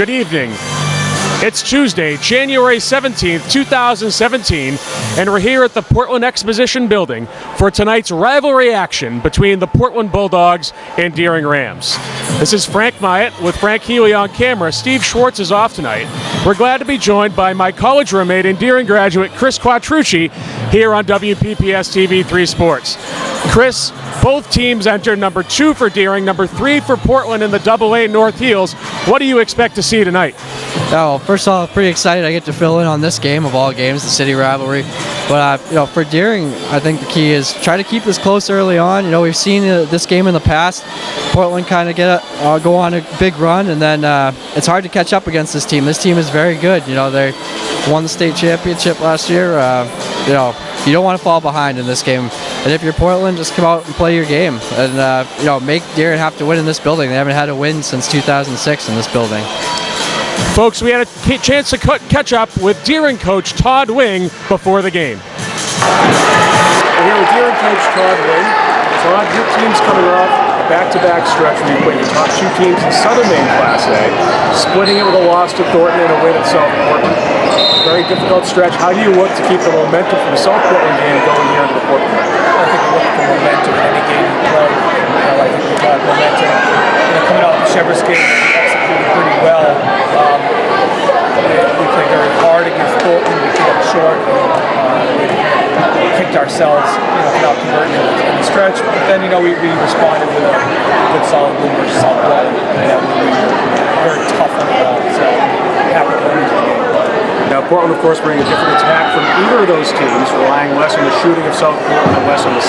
Good evening. It's Tuesday, January 17th, 2017, and we're here at the Portland Exposition Building for tonight's rivalry action between the Portland Bulldogs and Deering Rams. This is Frank Myatt with Frank Healy on camera. Steve Schwartz is off tonight. We're glad to be joined by my college roommate and Deering graduate, Chris Quattrucci, here on WPPS TV 3 Sports. Chris, both teams entered number 2 for Deering, number 3 for Portland in the AA North Heels. What do you expect to see tonight? Oh, first of all, pretty excited I get to fill in on this game of all games, the city rivalry. But for Deering, I think the key is try to keep this close early on. We've seen this game in the past. Portland kind of go on a big run, and then it's hard to catch up against this team. This team is very good. They won the state championship last year. You don't want to fall behind in this game. And if you're Portland, just come out and play your game, and make Deering have to win in this building. They haven't had a win since 2006 in this building. Folks, we had a chance to catch up with Deering coach Todd Wing before the game. We're here with Deering coach Todd Wing. Todd, your team's coming off a back-to-back stretch where you put your top 2 teams in Southern Maine Class A, splitting it with a loss to Thornton and a win at South Portland. Very difficult stretch. How do you look to keep the momentum from the South Portland game going here into the Portland game? I think we look at the momentum in any game we play. I think we've got momentum. Coming off the Shepherd's game, we executed pretty well. We played very hard against Thornton. We came up short. We kicked ourselves, without converting in the stretch. But then, we responded with a good solid win versus South Portland. We were very tough on the ball. So happy to win the game. Now, Portland, of course, bring a different attack from either of those teams, relying less on the shooting of South Portland and less on the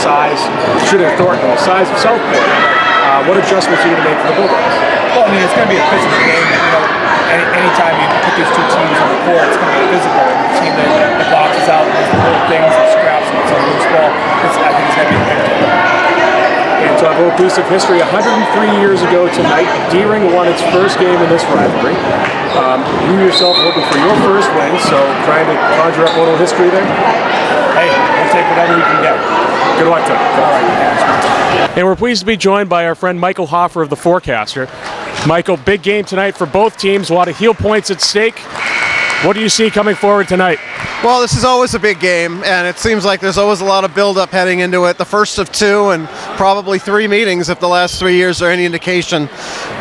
shooting of Thornton and the size of South Portland. What adjustments are you going to make for the Bulldogs? Well, it's going to be a physical game. Anytime you put these 2 teams on the court, it's going to be physical. And the team that boxes out and does the little things and scraps and it's a loose ball, I think it's going to be a big game. And to a little piece of history, 103 years ago tonight, Deering won its first game in this rivalry. You yourself looking for your first win, so trying to conjure up a little history there? Hey, we'll take whatever we can get. Good luck to you. All right. And we're pleased to be joined by our friend Michael Hoffer of The Forecaster. Michael, big game tonight for both teams, a lot of heel points at stake. What do you see coming forward tonight? Well, this is always a big game, and it seems like there's always a lot of build-up heading into it. The first of 2 and probably 3 meetings if the last 3 years are any indication.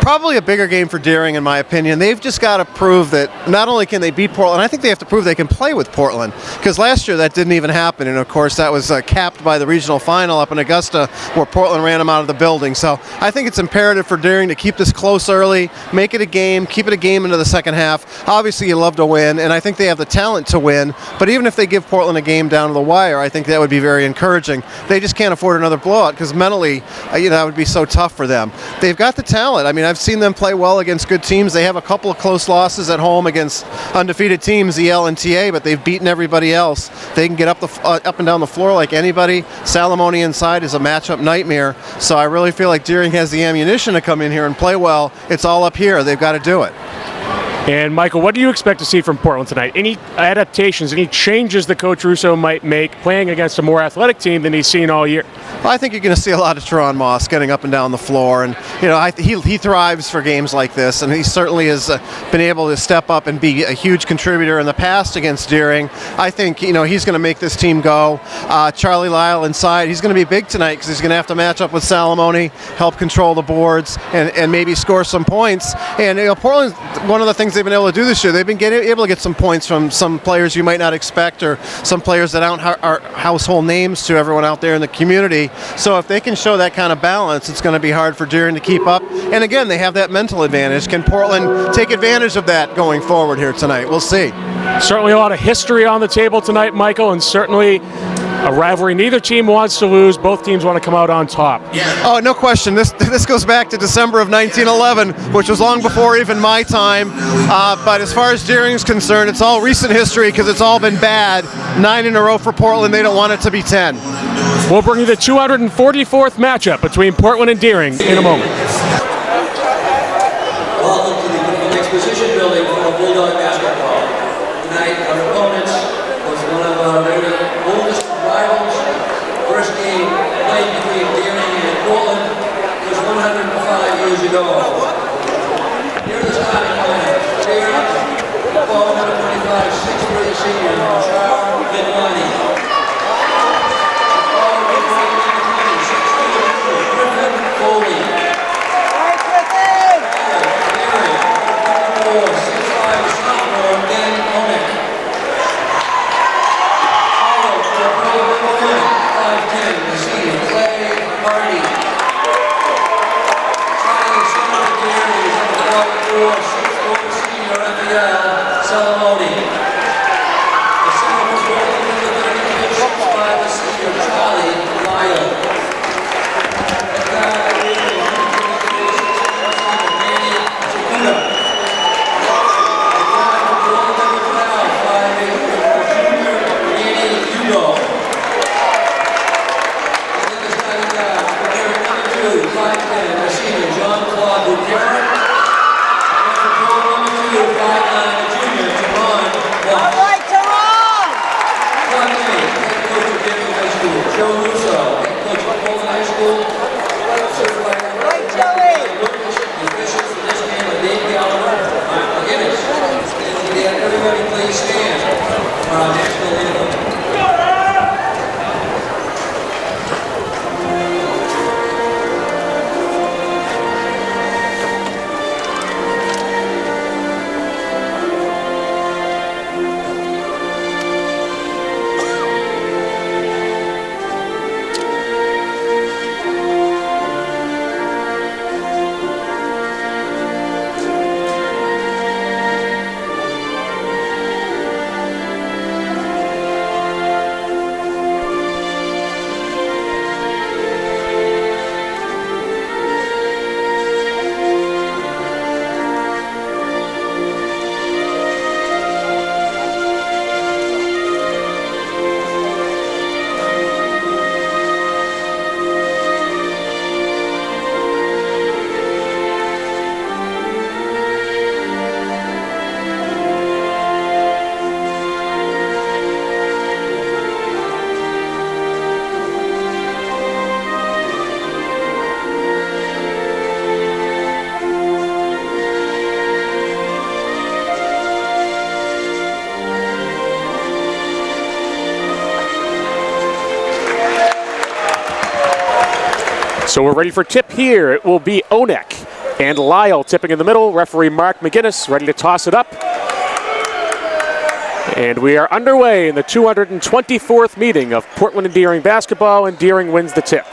Probably a bigger game for Deering, in my opinion. They've just got to prove that not only can they beat Portland, I think they have to prove they can play with Portland, because last year that didn't even happen, and of course that was capped by the regional final up in Augusta where Portland ran them out of the building. So I think it's imperative for Deering to keep this close early, make it a game, keep it a game into the second half. Obviously you love to win, and I think they have the talent to win. But even if they give Portland a game down to the wire, I think that would be very encouraging. They just can't afford another blowout because mentally, that would be so tough for them. They've got the talent. I've seen them play well against good teams. They have a couple of close losses at home against undefeated teams, EL and TA, but they've beaten everybody else. They can get up and down the floor like anybody. Salamone inside is a matchup nightmare. So I really feel like Deering has the ammunition to come in here and play well. It's all up here. They've got to do it. And Michael, what do you expect to see from Portland tonight? Any adaptations, any changes that Coach Russo might make playing against a more athletic team than he's seen all year? Well, I think you're going to see a lot of Teron Moss getting up and down the floor, and he thrives for games like this, and he certainly has been able to step up and be a huge contributor in the past against Deering. I think he's going to make this team go. Charlie Lyle inside, he's going to be big tonight because he's going to have to match up with Salamone, help control the boards, and maybe score some points. And Portland, one of the things they've been able to do this year, they've been able to get some points from some players you might not expect, or some players that aren't household names to everyone out there in the community. So if they can show that kind of balance, it's going to be hard for Deering to keep up. And again, they have that mental advantage. Can Portland take advantage of that going forward here tonight? We'll see. Certainly a lot of history on the table tonight, Michael, and certainly a rivalry neither team wants to lose. Both teams want to come out on top. Oh, no question. This goes back to December of 1911, which was long before even my time. But as far as Deering's concerned, it's all recent history because it's all been bad. 9 in a row for Portland. They don't want it to be 10. We'll bring you the 244th matchup between Portland and Deering in a moment. Welcome to the Portland Exposition Building for Bulldog basketball. Tonight, our opponents was one of our very oldest rivals. First game played between Deering and Portland was 105 years ago. Here are the starting lineups. the senior, Charles Vidwani. So we're ready for tip here. It will be Onek and Lyle tipping in the middle. Referee Mark McGinnis ready to toss it up. And we are underway in the 224th meeting of Portland and Deering basketball, and Deering wins the tip.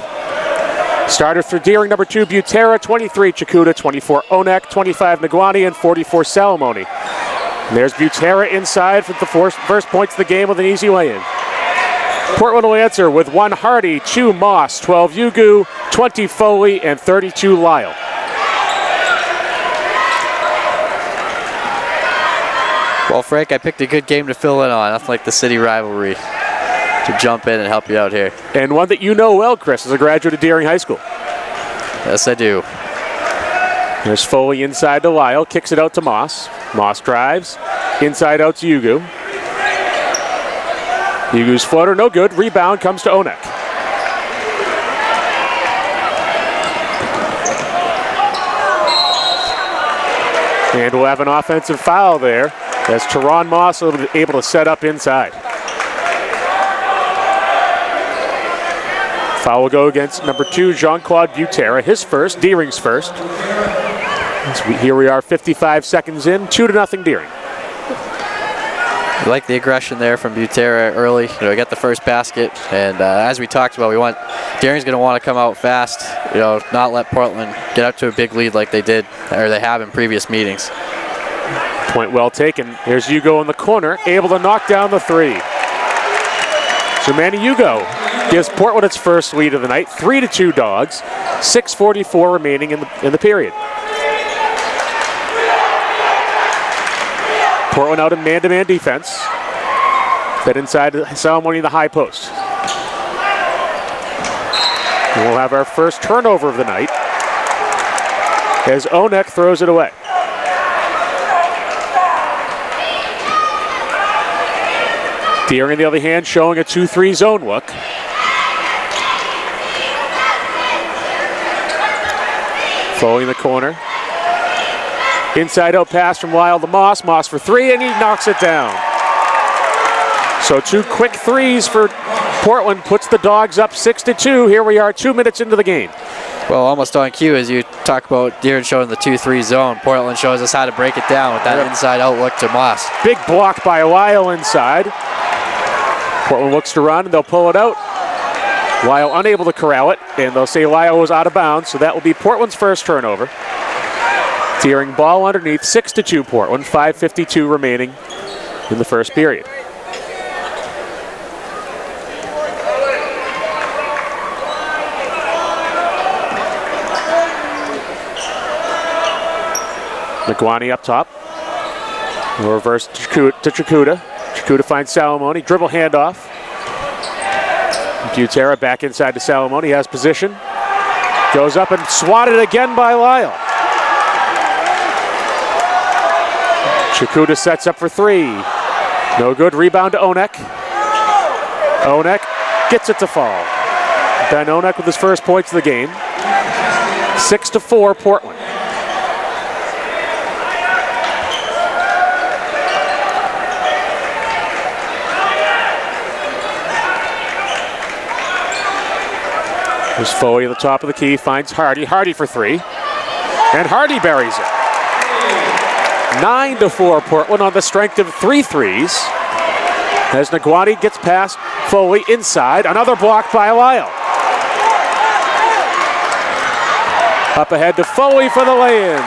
Starters for Deering: number 2 Butera, 23 Chikuta, 24 Onek, 25 Nagwani, and 44 Salamoni. And there's Butera inside for the first points of the game with an easy way in. Portland will answer with 1 Hardy, 2 Moss, 12 Yugu, 20 Foley, and 32 Lyle. Well, Frank, I picked a good game to fill in on. Nothing like the city rivalry to jump in and help you out here. And one that you know well, Chris, as a graduate of Deering High School. Yes, I do. There's Foley inside to Lyle, kicks it out to Moss. Moss drives, inside out to Yugu. Yugu's floater, no good. Rebound comes to Onek. And we'll have an offensive foul there as Teron Moss will be able to set up inside. Foul will go against number 2, Jean-Claude Butera, his first, Deering's first. Here we are 55 seconds in, 2-0 Deering. I like the aggression there from Butera early. Get the first basket, and as we talked about, Deering's going to want to come out fast. Not let Portland get up to a big lead like they did, or they have in previous meetings. Point well taken. Here's Yugo in the corner, able to knock down the 3. So Manny Yugo gives Portland its first lead of the night, 3-2 Dogs. 6:44 remaining in the period. Portland out in man-to-man defense. Fed inside Salamoni in the high post. And we'll have our first turnover of the night as Onek throws it away. Deering, on the other hand, showing a 2-3 zone look. Foley in the corner. Inside out pass from Lyle to Moss. Moss for 3, and he knocks it down. So 2 quick threes for Portland puts the Dogs up 6-2. Here we are 2 minutes into the game. Well, almost on cue as you talk about Deering showing the 2-3 zone. Portland shows us how to break it down with that inside outlook to Moss. Big block by Lyle inside. Portland looks to run and they'll pull it out. Lyle unable to corral it, and they'll say Lyle was out of bounds, so that will be Portland's first turnover. Deering ball underneath, 6-2 Portland, 5:52 remaining in the first period. McGuani up top. Reverse to Chikuta. Chikuta finds Salamone. Dribble handoff. Butera back inside to Salamone. He has position. Goes up and swatted again by Lyle. Chikuta sets up for 3. No good. Rebound to Onek. Onek gets it to fall. Ben Onek with his first points of the game. 6-4 Portland. There's Foley at the top of the key, finds Hardy. Hardy for 3. And Hardy buries it. 9-4 Portland on the strength of 3 threes. As Naguani gets past Foley inside. Another block by Lyle. Up ahead to Foley for the lay-in.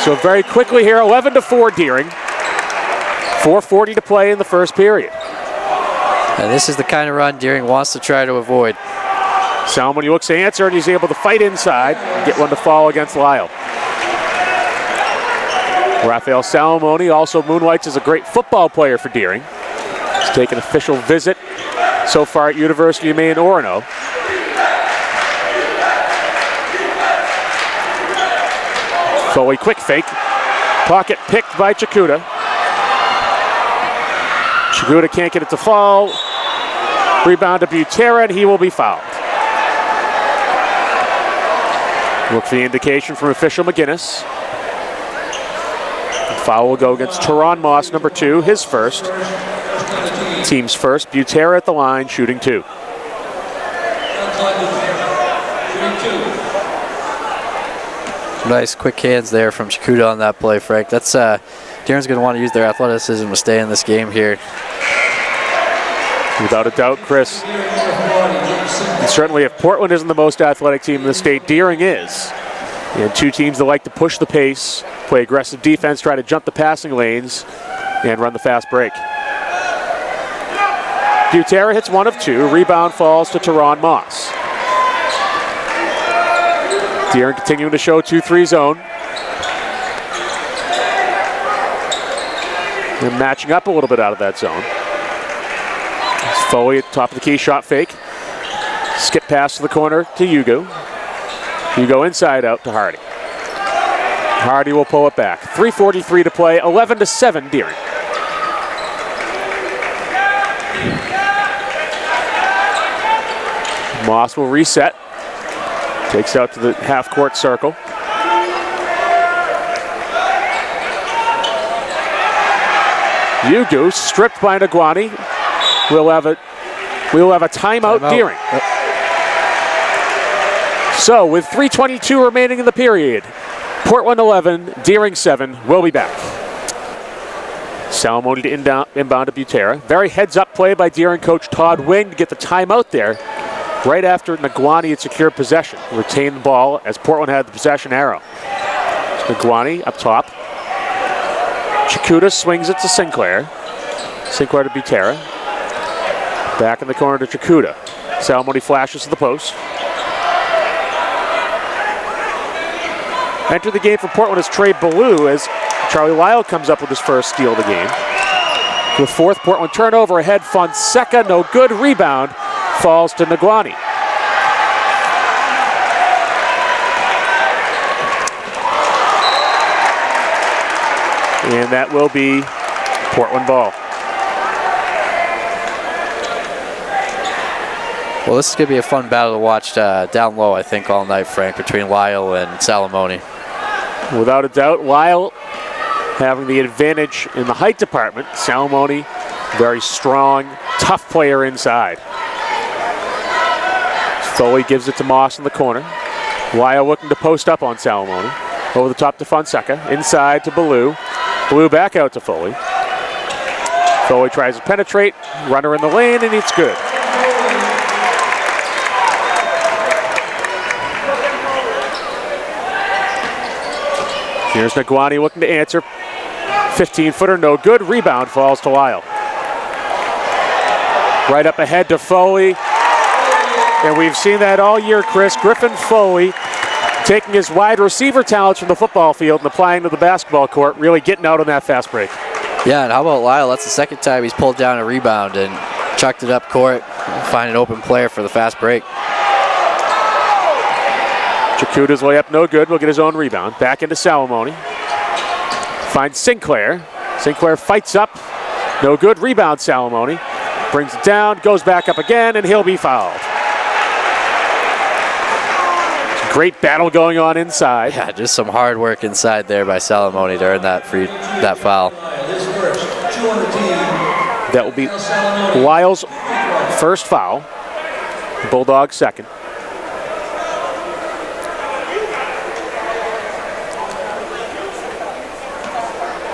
So very quickly here, 11-4 Deering. 4:40 to play in the first period. And this is the kind of run Deering wants to try to avoid. Salmon looks to answer, and he's able to fight inside and get one to fall against Lyle. Rafael Salamone also moonlights as a great football player for Deering. He's taken an official visit so far at University of Maine, Orono. Foley quick fake. Pocket picked by Chikuta. Chikuta can't get it to fall. Rebound to Butera, and he will be fouled. Look for the indication from official McGinnis. The foul will go against Teron Moss, number 2, his first. Team's first. Butera at the line, shooting 2. Nice quick hands there from Chikuta on that play, Frank. That's Deering's going to want to use their athleticism to stay in this game here. Without a doubt, Chris. And certainly if Portland isn't the most athletic team in the state, Deering is. And 2 teams that like to push the pace, play aggressive defense, try to jump the passing lanes, and run the fast break. Butera hits 1 of 2. Rebound falls to Teron Moss. Deering continuing to show 2-3 zone. And matching up a little bit out of that zone. Foley at the top of the key, shot fake. Skip pass to the corner to Hugo. Hugo inside out to Hardy. Hardy will pull it back. 3:43 to play, 11-7 Deering. Moss will reset. Takes out to the half-court circle. Hugo stripped by Naguani. We'll have a timeout. Deering. Yep. So with 3:22 remaining in the period, Portland 11, Deering 7. We'll be back. Salamone to inbound to Butera. Very heads-up play by Deering coach Todd Wing to get the timeout there. Right after Naguani had secured possession. Retained the ball as Portland had the possession arrow. Naguani up top. Chikuta swings it to Sinclair. Sinclair to Butera. Back in the corner to Chikuta. Salamone flashes to the post. Enter the game for Portland is Trey Ballou as Charlie Lyle comes up with his first steal of the game. The 4th Portland turnover ahead. Fonseca, no good. Rebound falls to Naguani. And that will be Portland ball. Well, this is going to be a fun battle to watch down low, I think, all night, Frank, between Lyle and Salamone. Without a doubt, Lyle having the advantage in the height department. Salamone, very strong, tough player inside. Foley gives it to Moss in the corner. Lyle looking to post up on Salamone. Over the top to Fonseca. Inside to Ballou. Ballou back out to Foley. Foley tries to penetrate. Runner in the lane, and it's good. Here's Nagwani looking to answer. 15-footer, no good. Rebound falls to Lyle. Right up ahead to Foley. And we've seen that all year, Chris. Griffin Foley taking his wide receiver talents from the football field and applying to the basketball court, really getting out on that fast break. Yeah, and how about Lyle? That's the second time he's pulled down a rebound and chucked it up court, find an open player for the fast break. Chakuta's way up, no good. Will get his own rebound. Back into Salamone. Finds Sinclair. Sinclair fights up. No good. Rebound Salamone. Brings it down, goes back up again, and he'll be fouled. Great battle going on inside. Yeah, just some hard work inside there by Salamone to earn that foul. That will be Lyle's first foul. Bulldogs second.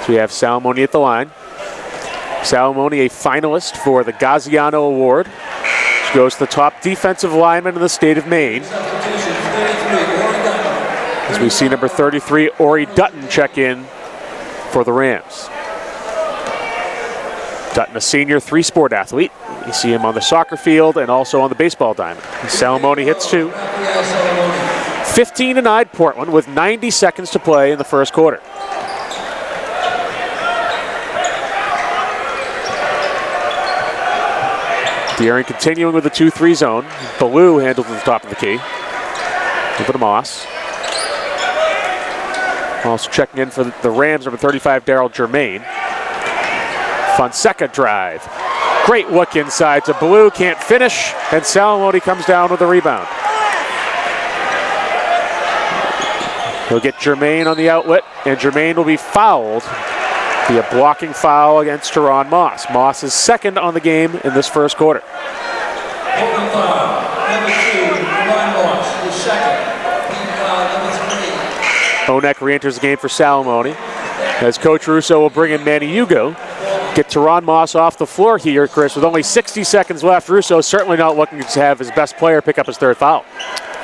So we have Salamone at the line. Salamone, a finalist for the Gaziano Award. She goes to the top defensive lineman in the state of Maine. As we see number 33, Ori Dutton, check in for the Rams. Dutton, a senior three-sport athlete. You see him on the soccer field and also on the baseball diamond. Salamone hits two. 15-9 Portland with 90 seconds to play in the first quarter. Deering continuing with the 2-3 zone. Ballou handled at the top of the key. Over to Moss. Also checking in for the Rams, number 35, Daryl Germain. Fonseca drive. Great look inside to Ballou, can't finish, and Salamone comes down with the rebound. He'll get Germain on the outlet, and Germain will be fouled. Be a blocking foul against Teron Moss. Moss is second on the game in this first quarter. Open foul, number 2, Teron Moss, is second. Team foul, number 3. Onek re-enters the game for Salamone. As Coach Russo will bring in Manny Hugo. Get Teron Moss off the floor here, Chris, with only 60 seconds left. Russo certainly not looking to have his best player pick up his third foul.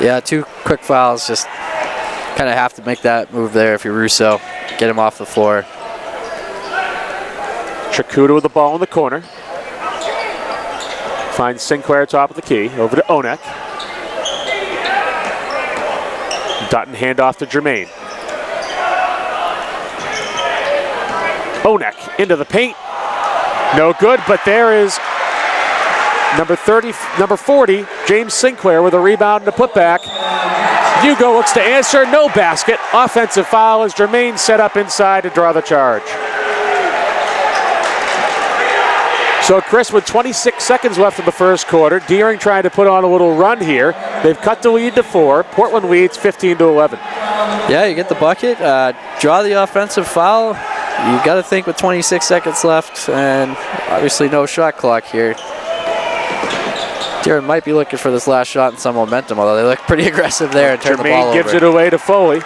Yeah, 2 quick fouls. Just kind of have to make that move there if you're Russo. Get him off the floor. Chakuta with the ball in the corner. Finds Sinclair top of the key. Over to Onek. Dutton handoff to Germain. Onek into the paint. No good, but there is number 40, James Sinclair with a rebound and a putback. Hugo looks to answer, no basket. Offensive foul as Germain set up inside to draw the charge. So Chris, with 26 seconds left in the first quarter, Deering trying to put on a little run here. They've cut the lead to 4. Portland leads 15-11. Yeah, you get the bucket, draw the offensive foul. You got to think with 26 seconds left, and obviously no shot clock here. Deering might be looking for this last shot and some momentum, although they look pretty aggressive there and turn the ball over. Germain gives it away to Foley.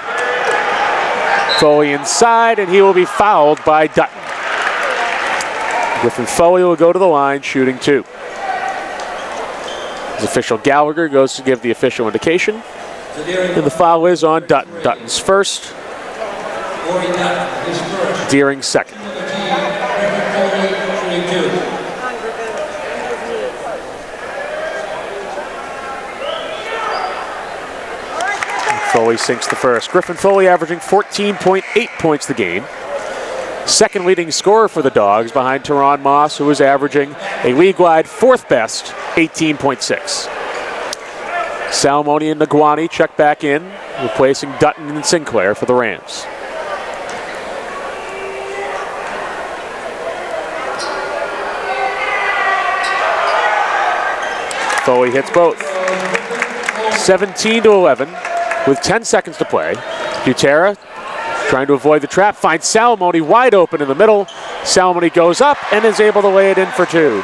Foley inside, and he will be fouled by Dutton. Griffin Foley will go to the line, shooting 2. His official Gallagher goes to give the official indication. And the foul is on Dutton. Dutton's first. Deering second. Foley sinks the first. Griffin Foley averaging 14.8 points the game. Second leading scorer for the Dogs behind Teron Moss, who is averaging a league-wide 4th best, 18.6. Salamone and Nagwani check back in, replacing Dutton and Sinclair for the Rams. Foley hits both. 17-11 with 10 seconds to play. Butera Trying to avoid the trap, finds Salamone wide open in the middle. Salamone goes up and is able to lay it in for 2.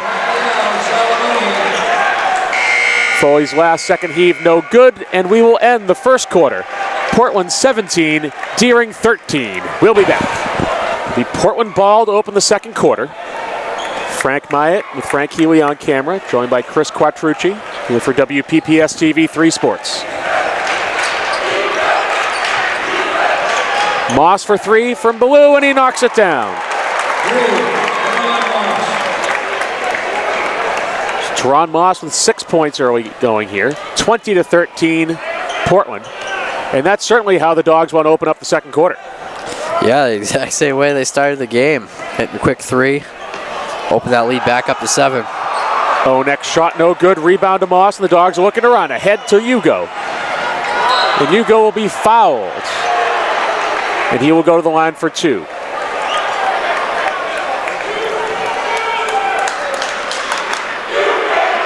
Foley's last second heave, no good, and we will end the first quarter. Portland 17, Deering 13. We'll be back. The Portland ball to open the second quarter. Frank Myatt with Frank Healy on camera, joined by Chris Quattrucci here for WPPS TV 3 Sports. Moss for 3 from Ballou, and he knocks it down. Teron Moss with 6 points early going here. 20-13 Portland. And that's certainly how the Dogs want to open up the second quarter. Yeah, the exact same way they started the game. Hitting a quick 3. Open that lead back up to 7. Oh, next shot, no good. Rebound to Moss, and the Dogs are looking to run. Ahead to Hugo. And Hugo will be fouled. And he will go to the line for 2.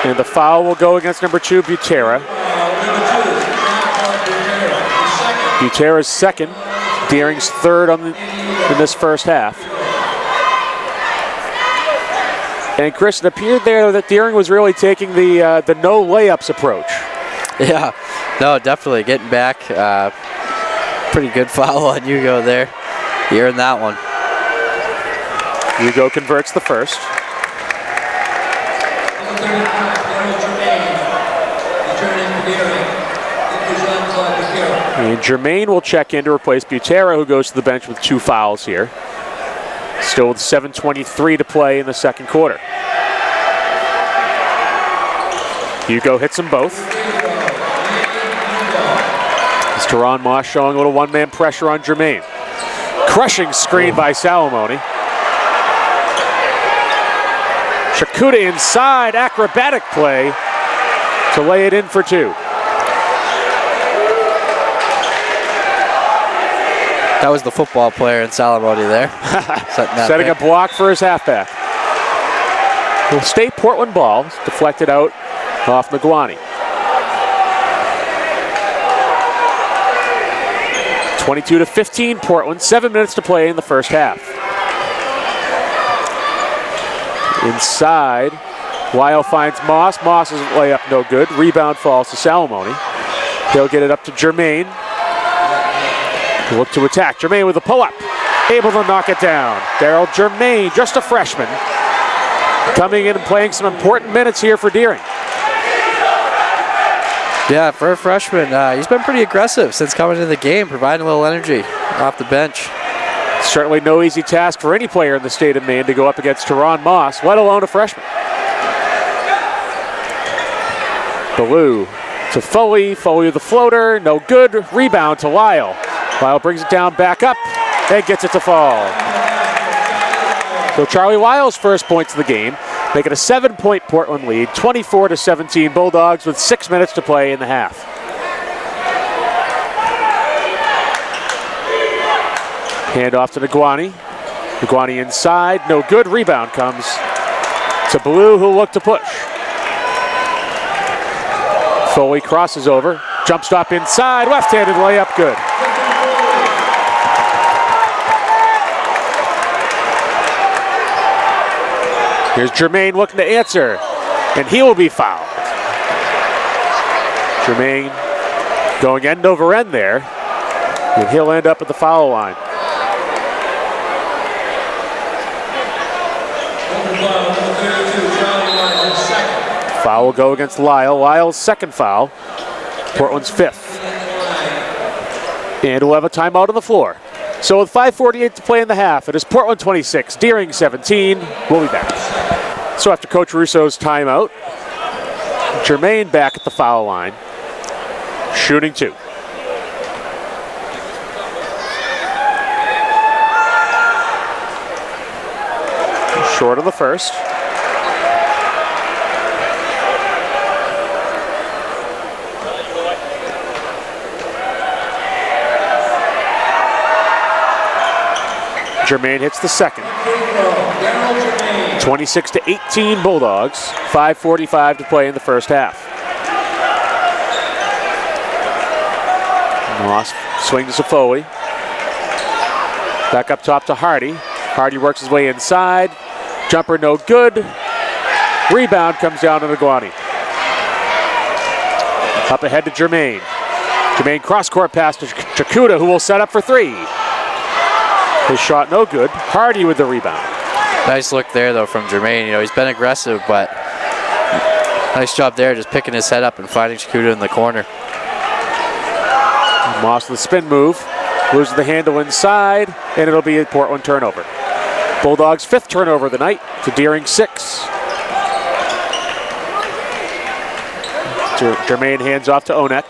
And the foul will go against number 2, Butera. Butera's second. Deering's third in this first half. And Chris, it appeared there that Deering was really taking the no layups approach. Yeah, no, definitely getting back. Pretty good foul on Hugo there. He earned that one. Hugo converts the first. And Jermaine will check in to replace Butera, who goes to the bench with 2 fouls here. Still with 7:23 to play in the second quarter. Hugo hits them both. It's Teron Moss showing a little one-man pressure on Jermaine. Crushing screen by Salamone. Shakuda inside, acrobatic play to lay it in for 2. That was the football player in Salamone there. Setting a block for his halfback. Will stay Portland ball. It's deflected out off Naguani. 22-15 Portland. 7 minutes to play in the first half. Inside, Weil finds Moss. Moss's layup no good. Rebound falls to Salamone. He'll get it up to Jermaine. Look to attack. Jermaine with a pull-up. Able to knock it down. Daryl Jermaine, just a freshman, coming in and playing some important minutes here for Deering. Yeah, for a freshman, he's been pretty aggressive since coming into the game, providing a little energy off the bench. Certainly no easy task for any player in the state of Maine to go up against Teron Moss, let alone a freshman. Ballou to Foley. Foley with the floater. No good. Rebound to Lyle. Lyle brings it down, back up, and gets it to fall. So Charlie Lyle's first points of the game, make it a 7-point Portland lead, 24-17 Bulldogs with 6 minutes to play in the half. Hand off to Naguani. Naguani inside, no good. Rebound comes to Ballou, who'll look to push. Foley crosses over, jump stop inside, left-handed layup, good. Here's Jermaine looking to answer, and he will be fouled. Jermaine going end over end there, and he'll end up at the foul line. Foul will go against Lyle. Lyle's second foul, Portland's 5th. And we'll have a timeout on the floor. So with 5:48 to play in the half, it is Portland 26, Deering 17. We'll be back. So after Coach Russo's timeout, Jermaine back at the foul line, shooting 2. Short of the first. Jermaine hits the second. 26-18 Bulldogs. 5:45 to play in the first half. Moss swings to Foley. Back up top to Hardy. Hardy works his way inside. Jumper no good. Rebound comes down to Naguani. Up ahead to Jermaine. Jermaine cross-court pass to Chakuda, who will set up for three. His shot no good. Hardy with the rebound. Nice look there, though, from Jermaine. You know, he's been aggressive, but nice job there, just picking his head up and finding Chakuda in the corner. Moss with the spin move. Loses the handle inside, and it'll be a Portland turnover. Bulldogs' 5th turnover of the night to Deering's 6. Jermaine hands off to Onek.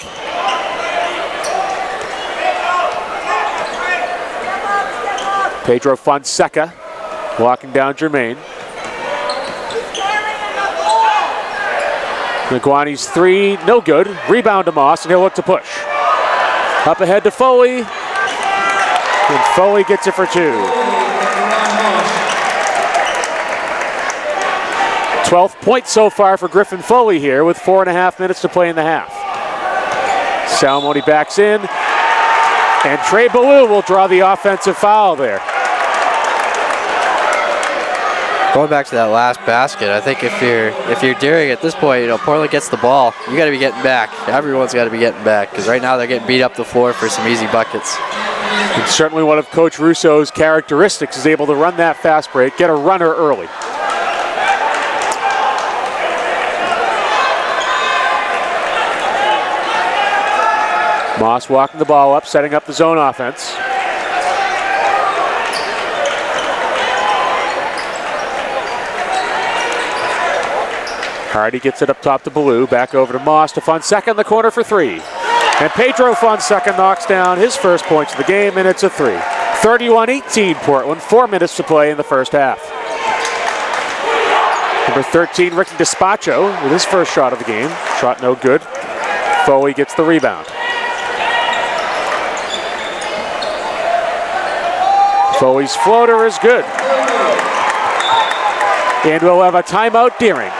Pedro Fonseca walking down Jermaine. Naguani's 3, no good. Rebound to Moss, and he'll look to push. Up ahead to Foley. And Foley gets it for 2. 12th point so far for Griffin Foley here with 4.5 minutes to play in the half. Salamone backs in, and Trey Ballou will draw the offensive foul there. Going back to that last basket, I think if you're Deering at this point, you know, Portland gets the ball, you got to be getting back. Everyone's got to be getting back, because right now they're getting beat up the floor for some easy buckets. It's certainly one of Coach Russo's characteristics is able to run that fast break, get a runner early. Moss walking the ball up, setting up the zone offense. Hardy gets it up top to Ballou, back over to Moss to Fonseca in the corner for 3. And Pedro Fonseca knocks down his first points of the game, and it's a 3. 31-18 Portland, 4 minutes to play in the first half. Number 13, Ricky Despacho with his first shot of the game. Shot no good. Foley gets the rebound. Foley's floater is good. And we'll have a timeout Deering.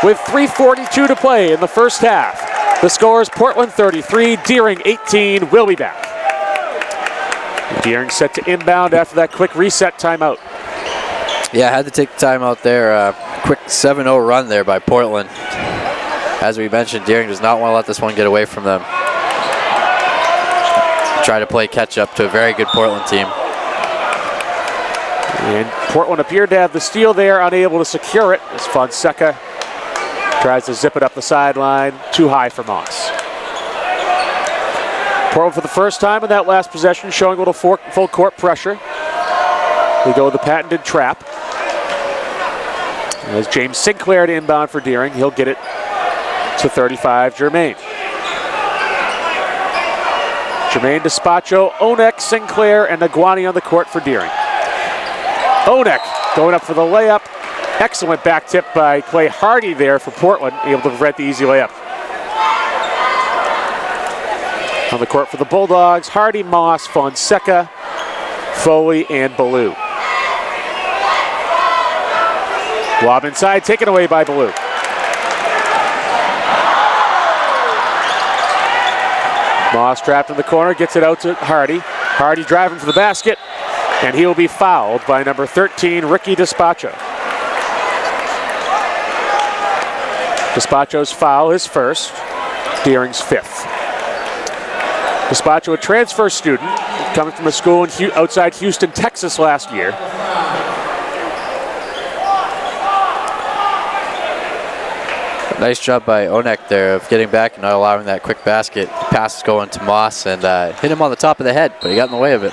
With 3:42 to play in the first half. The score is Portland 33, Deering 18. We'll be back. Deering set to inbound after that quick reset timeout. Yeah, had to take the timeout there. Quick 7-0 run there by Portland. As we mentioned, Deering does not want to let this one get away from them. Try to play catch up to a very good Portland team. And Portland appeared to have the steal there, unable to secure it as Fonseca tries to zip it up the sideline, too high for Moss. Portland for the first time in that last possession showing a little full court pressure. They go with the patented trap. As James Sinclair to inbound for Deering, he'll get it to 35, Jermaine. Jermaine, Despacho, Onek, Sinclair, and Naguani on the court for Deering. Onek going up for the layup. Excellent back tip by Clay Hardy there for Portland, able to prevent the easy layup. On the court for the Bulldogs, Hardy, Moss, Fonseca, Foley, and Ballou. Lob inside, taken away by Ballou. Moss trapped in the corner, gets it out to Hardy. Hardy driving for the basket, and he will be fouled by number 13, Ricky Despacho. Despacho's foul, his first, Deering's 5th. Despacho, a transfer student, coming from a school outside Houston, Texas last year. Nice job by Onek there of getting back and not allowing that quick basket. Pass is going to Moss and hit him on the top of the head, but he got in the way of it.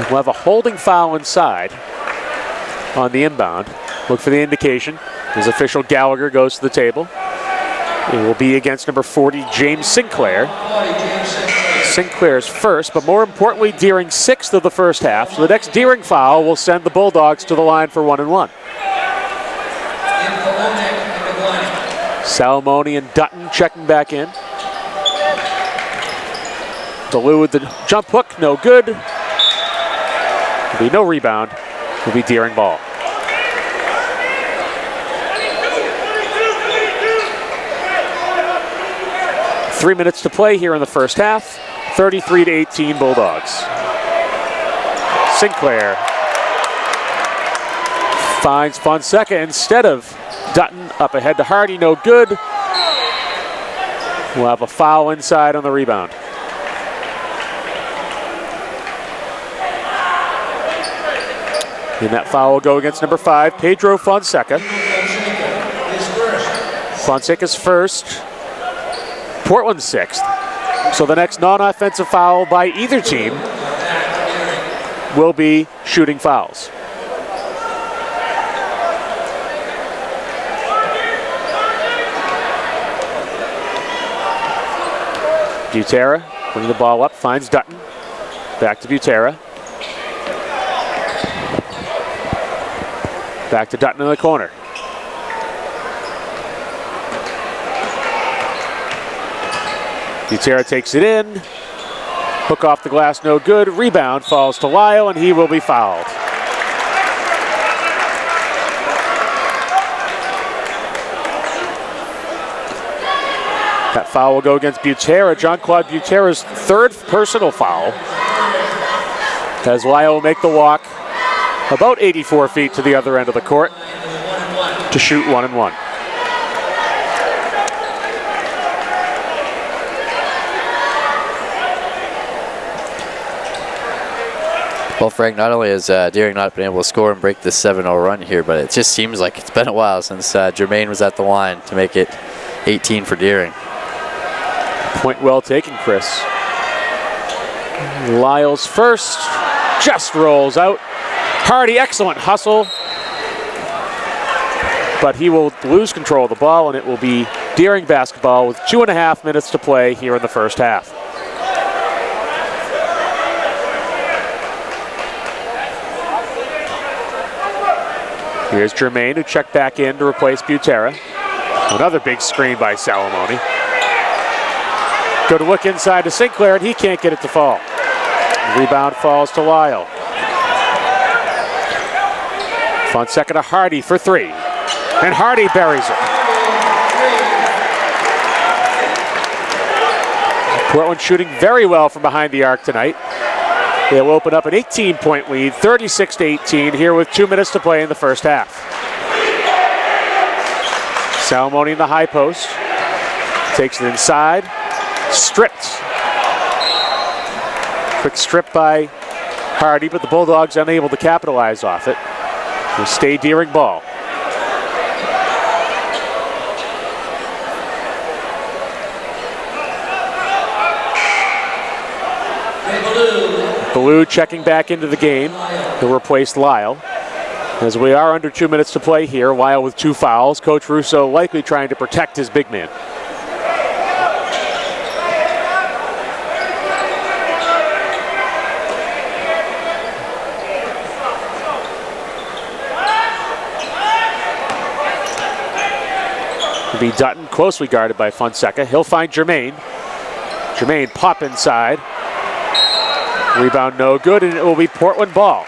We'll have a holding foul inside on the inbound. Look for the indication. His official Gallagher goes to the table. It will be against number 40, James Sinclair. Sinclair's first, but more importantly, Deering's 6th of the first half. So the next Deering foul will send the Bulldogs to the line for 1-1. Salamone and Dutton checking back in. Ballou with the jump hook, no good. There'll be no rebound. It'll be Deering ball. Three minutes to play here in the first half. 33-18 Bulldogs. Sinclair finds Fonseca instead of Dutton. Up ahead to Hardy, no good. We'll have a foul inside on the rebound. And that foul will go against number 5, Pedro Fonseca. Fonseca's first, Portland's 6th. So the next non-offensive foul by either team will be shooting fouls. Butera bringing the ball up, finds Dutton. Back to Butera. Back to Dutton in the corner. Butera takes it in. Hook off the glass, no good. Rebound falls to Lyle, and he will be fouled. That foul will go against Butera. Jean-Claude Butera's 3rd personal foul. As Lyle will make the walk about 84 feet to the other end of the court to shoot 1-1. Well, Frank, not only has Deering not been able to score and break this 7-0 run here, but it just seems like it's been a while since Jermaine was at the line to make it 18 for Deering. Point well taken, Chris. Lyle's first just rolls out. Hardy, excellent hustle. But he will lose control of the ball, and it will be Deering basketball with 2.5 minutes to play here in the first half. Here's Jermaine, who checked back in to replace Butera. Another big screen by Salamone. Go to look inside to Sinclair, and he can't get it to fall. Rebound falls to Lyle. Fonseca to Hardy for 3. And Hardy buries it. Portland shooting very well from behind the arc tonight. They'll open up an 18-point lead, 36-18, here with 2 minutes to play in the first half. Salamone in the high post. Takes it inside. Stripped. Quick strip by Hardy, but the Bulldogs unable to capitalize off it. Will stay Deering ball. Ballou checking back into the game. He'll replace Lyle. As we are under 2 minutes to play here, Lyle with 2 fouls. Coach Russo likely trying to protect his big man. It'll be Dutton, closely guarded by Fonseca. He'll find Jermaine. Jermaine pop inside. Rebound no good, and it will be Portland ball.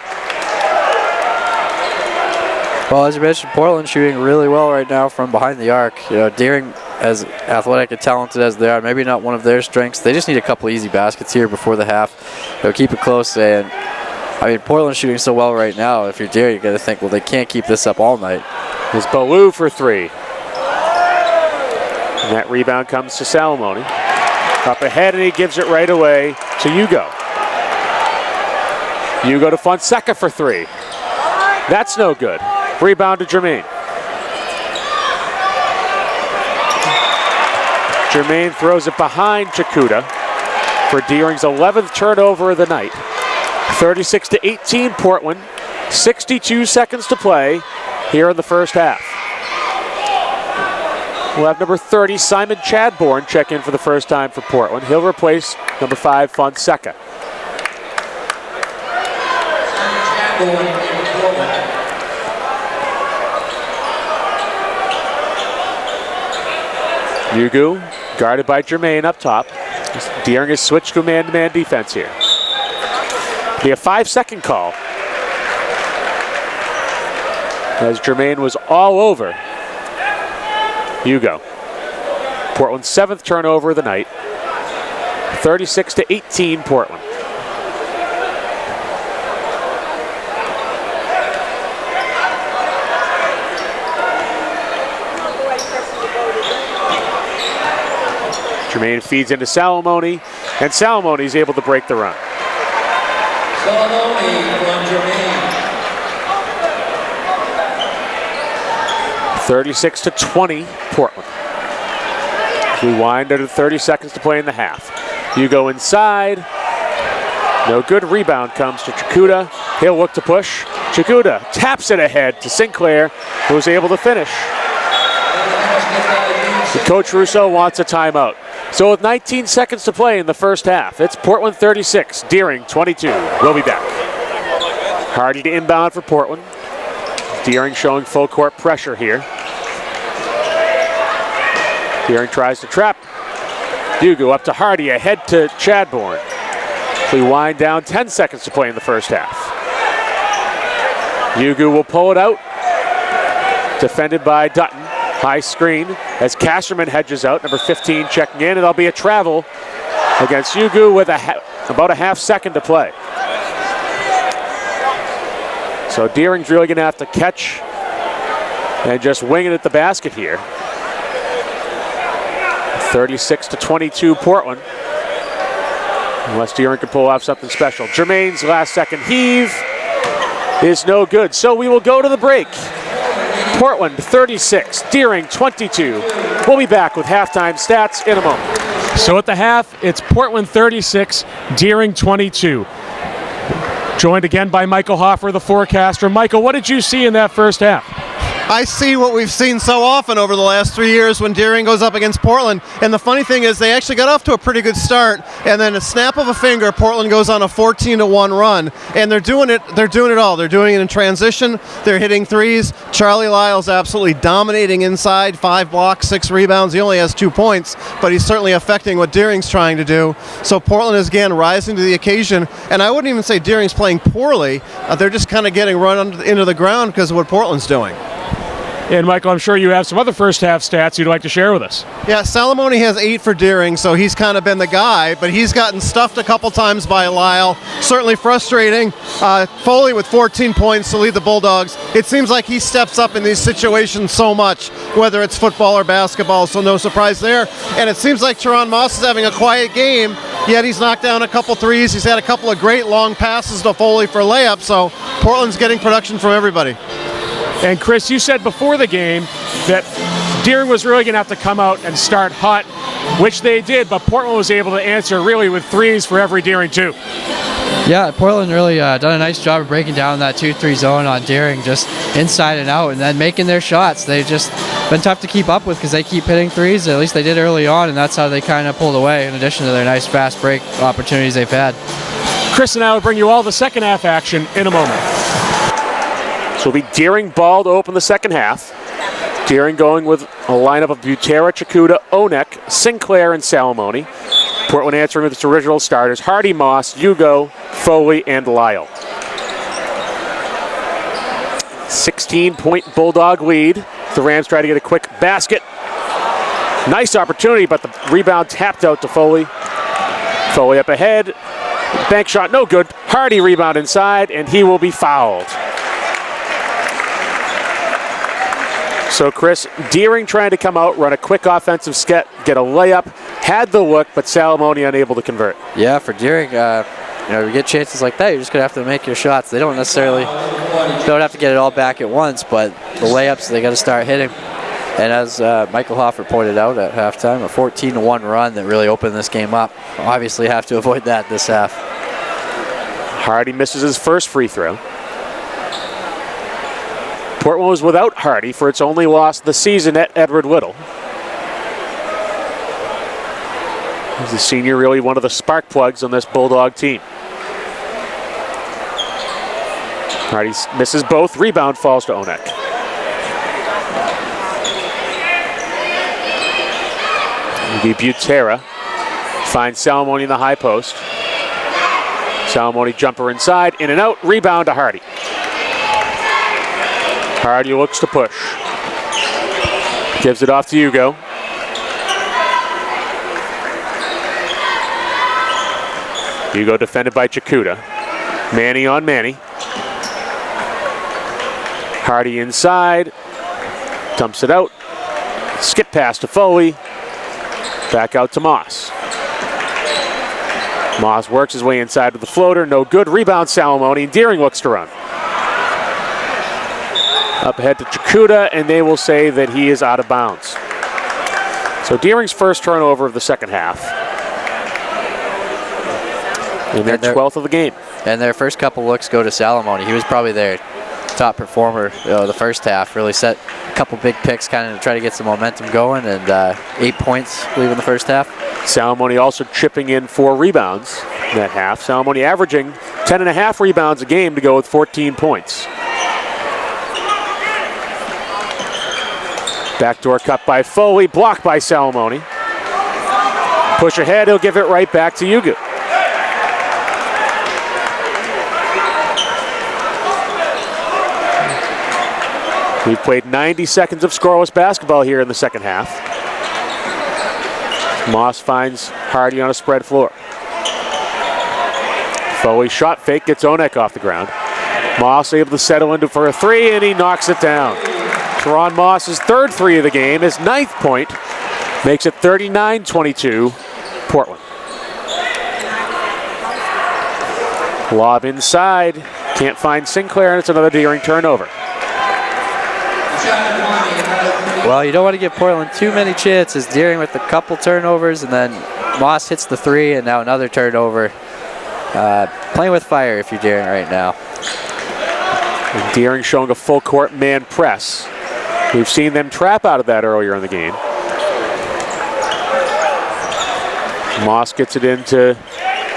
Well, as you mentioned, Portland shooting really well right now from behind the arc. You know, Deering, as athletic and talented as they are, maybe not one of their strengths. They just need a couple easy baskets here before the half. They'll keep it close, and I mean, Portland's shooting so well right now. If you're Deering, you got to think, well, they can't keep this up all night. It's Ballou for 3. And that rebound comes to Salamone. Up ahead, and he gives it right away to Hugo. Hugo to Fonseca for 3. That's no good. Rebound to Jermaine. Jermaine throws it behind Chikuta for Deering's 11th turnover of the night. 36-18 Portland. 62 seconds to play here in the first half. We'll have number 30, Simon Chadbourne, check in for the first time for Portland. He'll replace number 5, Fonseca. Yugu, guarded by Jermaine up top. Deering has switched to man-to-man defense here. Be a 5-second call, as Jermaine was all over Hugo. Portland's 7th turnover of the night. 36-18 Portland. Jermaine feeds into Salamone, and Salamone is able to break the run. Salamone from Jermaine. 36-20, Portland. We wind under 30 seconds to play in the half. You go inside. No good. Rebound comes to Chikuda. He'll look to push. Chikuda taps it ahead to Sinclair, who's able to finish. Coach Russo wants a timeout. So with 19 seconds to play in the first half, it's Portland 36, Deering 22. We'll be back. Hardy to inbound for Portland. Deering showing full court pressure here. Deering tries to trap. Hugo up to Hardy, ahead to Chadbourne. We wind down 10 seconds to play in the first half. Hugo will pull it out. Defended by Dutton. High screen as Casterman hedges out. Number 15 checking in, and it'll be a travel against Hugo with about a half second to play. So Deering's really going to have to catch and just wing it at the basket here. 36-22 Portland. Unless Deering can pull off something special. Jermaine's last second heave is no good. So we will go to the break. Portland 36, Deering 22. We'll be back with halftime stats in a moment. So at the half, it's Portland 36, Deering 22. Joined again by Michael Hoffer, the forecaster. Michael, what did you see in that first half? I see what we've seen so often over the last 3 years when Deering goes up against Portland. And the funny thing is they actually got off to a pretty good start, and then a snap of a finger, Portland goes on a 14-1 run. And they're doing it all. They're doing it in transition. They're hitting threes. Charlie Lyle's absolutely dominating inside. 5 blocks, 6 rebounds. He only has 2 points, but he's certainly affecting what Deering's trying to do. So Portland is again rising to the occasion. And I wouldn't even say Deering's playing poorly. They're just kind of getting run into the ground because of what Portland's doing. And Michael, I'm sure you have some other first half stats you'd like to share with us. Yeah, Salamone has 8 for Deering, so he's kind of been the guy, but he's gotten stuffed a couple times by Lyle. Certainly frustrating. Foley with 14 points to lead the Bulldogs. It seems like he steps up in these situations so much, whether it's football or basketball, so no surprise there. And it seems like Teron Moss is having a quiet game, yet he's knocked down a couple threes. He's had a couple of great long passes to Foley for layups, so Portland's getting production from everybody. And Chris, you said before the game that Deering was really going to have to come out and start hot, which they did, but Portland was able to answer really with threes for every Deering too. Yeah, Portland really done a nice job of breaking down that 2-3 zone on Deering, just inside and out, and then making their shots. They've just been tough to keep up with because they keep hitting threes. At least they did early on, and that's how they kind of pulled away, in addition to their nice fast break opportunities they've had. Chris and I will bring you all the second half action in a moment. So it'll be Deering ball to open the second half. Deering going with a lineup of Butera, Chikuda, Onek, Sinclair, and Salamone. Portland answering with its original starters, Hardy, Moss, Hugo, Foley, and Lyle. 16-point Bulldog lead. The Rams try to get a quick basket. Nice opportunity, but the rebound tapped out to Foley. Foley up ahead. Bank shot, no good. Hardy rebound inside, and he will be fouled. So Chris, Deering trying to come out, run a quick offensive sketch, get a layup, had the look, but Salamone unable to convert. Yeah, for Deering, you get chances like that, you're just going to have to make your shots. They don't have to get it all back at once, but the layups, they got to start hitting. And as Michael Hoffer pointed out at halftime, a 14-1 run that really opened this game up. Obviously have to avoid that this half. Hardy misses his first free throw. Portland was without Hardy for its only loss of the season at Edward Little. He's the senior, really one of the spark plugs on this Bulldog team. Hardy misses both. Rebound falls to Onek. Butera finds Salamone in the high post. Salamone jumper inside, in and out. Rebound to Hardy. Hardy looks to push. Gives it off to Hugo. Hugo defended by Chikuda. Manny on Manny. Hardy inside. Dumps it out. Skip pass to Foley. Back out to Moss. Moss works his way inside with the floater. No good. Rebound Salamone. Deering looks to run. Up ahead to Chikuta, and they will say that he is out of bounds. So Deering's first turnover of the second half. And their 12th of the game. And their first couple looks go to Salamone. He was probably their top performer the first half. Really set a couple big picks kind of to try to get some momentum going, and 8 points, I believe, in the first half. Salamone also chipping in 4 rebounds in that half. Salamone averaging 10.5 rebounds a game to go with 14 points. Backdoor cut by Foley, blocked by Salamone. Push ahead, he'll give it right back to Yugu. We've played 90 seconds of scoreless basketball here in the second half. Moss finds Hardy on a spread floor. Foley shot fake, gets Onek off the ground. Moss able to settle into for a 3, and he knocks it down. Teron Moss's third 3 of the game, his 9th point, makes it 39-22, Portland. Lob inside, can't find Sinclair, and it's another Deering turnover. Well, you don't want to give Portland too many chances. Deering with a couple turnovers, and then Moss hits the 3, and now another turnover. Playing with fire if you're Deering right now. And Deering showing a full court man press. We've seen them trap out of that earlier in the game. Moss gets it into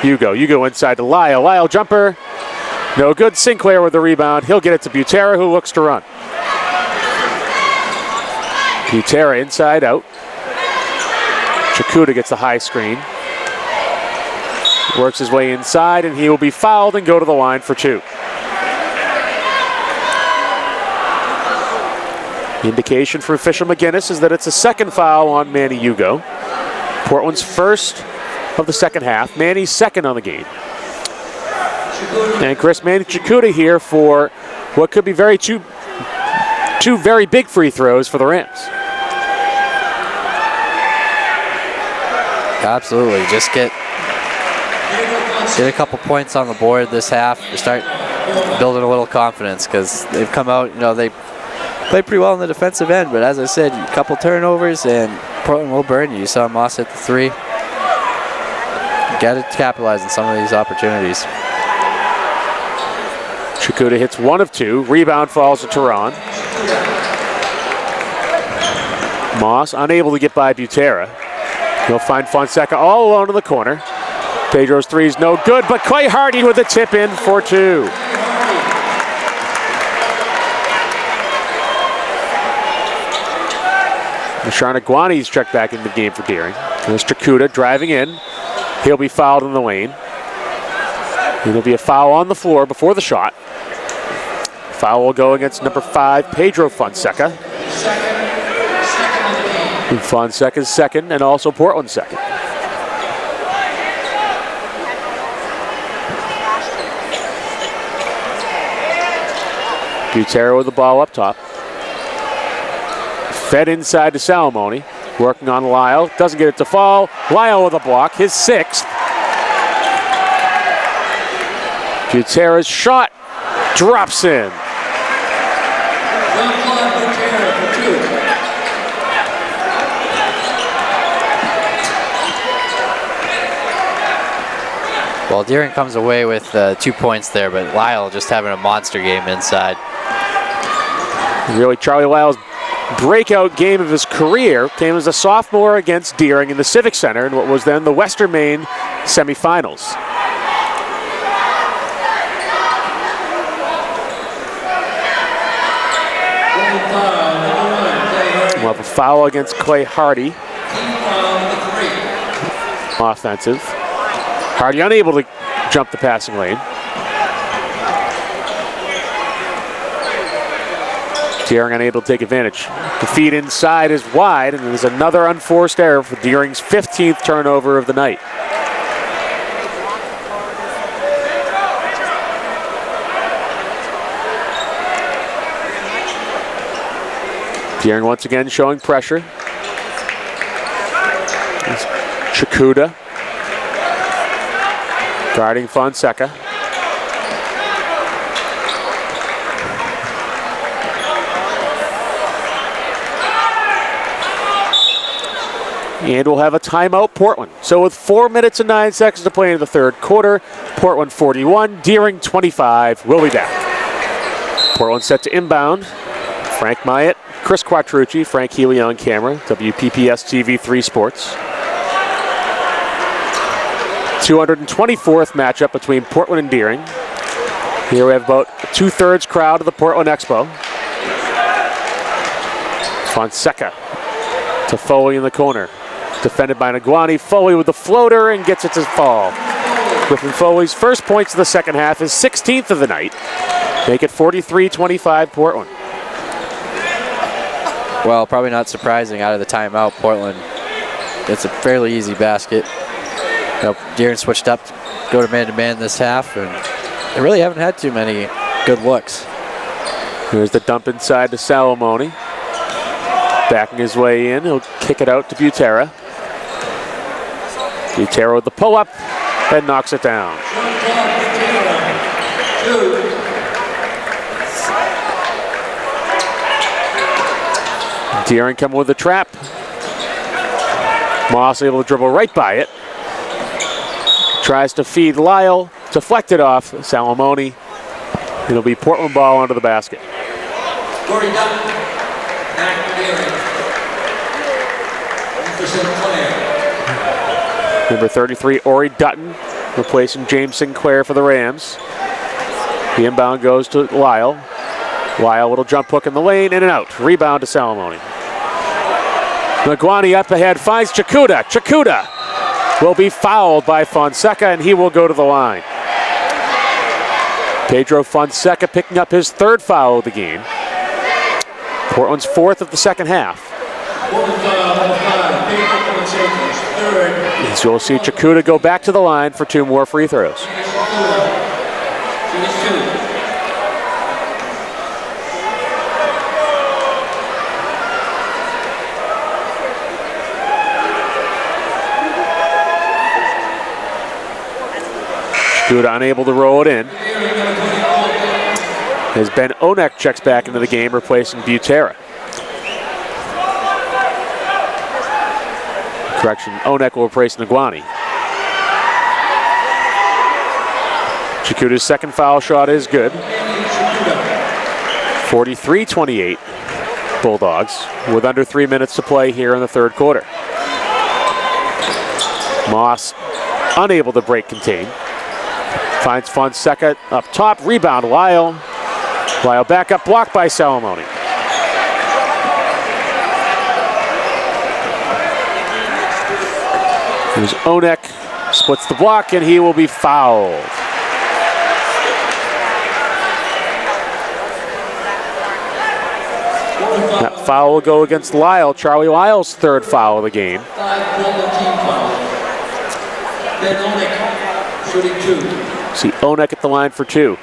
Hugo. Hugo inside to Lyle. Lyle jumper. No good. Sinclair with the rebound. He'll get it to Butera, who looks to run. Butera inside out. Chikuta gets the high screen. Works his way inside, and he will be fouled and go to the line for 2. The indication for official McGinnis is that it's a second foul on Manny Hugo. Portland's first of the second half. Manny's second on the game. And Chris, Manny Chikuta here for what could be two very big free throws for the Rams. Absolutely. Just get a couple points on the board this half. Start building a little confidence, because they've come out, they played pretty well on the defensive end, but as I said, a couple turnovers and Portland will burn you. You saw Moss hit the 3. Got to capitalize on some of these opportunities. Chikuta hits 1 of 2. Rebound falls to Teron. Moss unable to get by Butera. He'll find Fonseca all alone in the corner. Pedro's 3 is no good, but Clay Hardy with a tip in for 2. Mashar Nagwani's checked back into the game for Deering. There's Chikuta driving in. He'll be fouled in the lane. There'll be a foul on the floor before the shot. Foul will go against number 5, Pedro Fonseca. Fonseca's second, and also Portland's second. Butera with the ball up top. Fed inside to Salamone. Working on Lyle. Doesn't get it to fall. Lyle with a block. His 6th. Butera's shot drops in. Well, Deering comes away with 2 points there, but Lyle just having a monster game inside. Really, Charlie Lyle's breakout game of his career came as a sophomore against Deering in the Civic Center in what was then the Western Maine semifinals. We'll have a foul against Clay Hardy. Offensive. Hardy unable to jump the passing lane. Deering unable to take advantage. The feed inside is wide, and there's another unforced error for Deering's 15th turnover of the night. Deering once again showing pressure. As Chikuda guarding Fonseca. And we'll have a timeout, Portland. So with 4 minutes and 9 seconds to play in the third quarter, Portland 41, Deering 25. We'll be back. Portland set to inbound. Frank Myatt, Chris Quattrucci, Frank Healy on camera, WPPS TV 3 Sports. 224th matchup between Portland and Deering. Here we have about 2/3 crowd of the Portland Expo. Fonseca to Foley in the corner. Defended by Naguani. Foley with the floater and gets it to fall. Griffin Foley's first points of the second half, his 16th of the night. Make it 43-25 Portland. Well, probably not surprising out of the timeout. Portland, it's a fairly easy basket. Deering switched up, go to man-to-man this half, and they really haven't had too many good looks. Here's the dump inside to Salamone. Backing his way in, he'll kick it out to Butera. Butera with the pull-up and knocks it down. Deering coming with the trap. Moss able to dribble right by it. Tries to feed Lyle, deflected off Salamone. It'll be Portland ball onto the basket. Number 33, Ori Dutton, replacing James Sinclair for the Rams. The inbound goes to Lyle. Lyle, little jump hook in the lane, in and out. Rebound to Salamone. Naguani up ahead, finds Chikuda. Chikuda will be fouled by Fonseca, and he will go to the line. Pedro Fonseca picking up his third foul of the game. Portland's fourth of the second half. So we'll see Chikuda go back to the line for 2 more free throws. Chikuda unable to roll it in. As Ben Onek checks back into the game, replacing Butera. Correction, Onek will replace Naguani. Chikuda's second foul shot is good. 43-28 Bulldogs with under 3 minutes to play here in the third quarter. Moss unable to break contain. Finds Fonseca up top, rebound Lyle. Lyle back up, blocked by Salamone. Here's Onek, splits the block, and he will be fouled. That foul will go against Lyle, Charlie Lyle's third foul of the game. See Onek at the line for 2.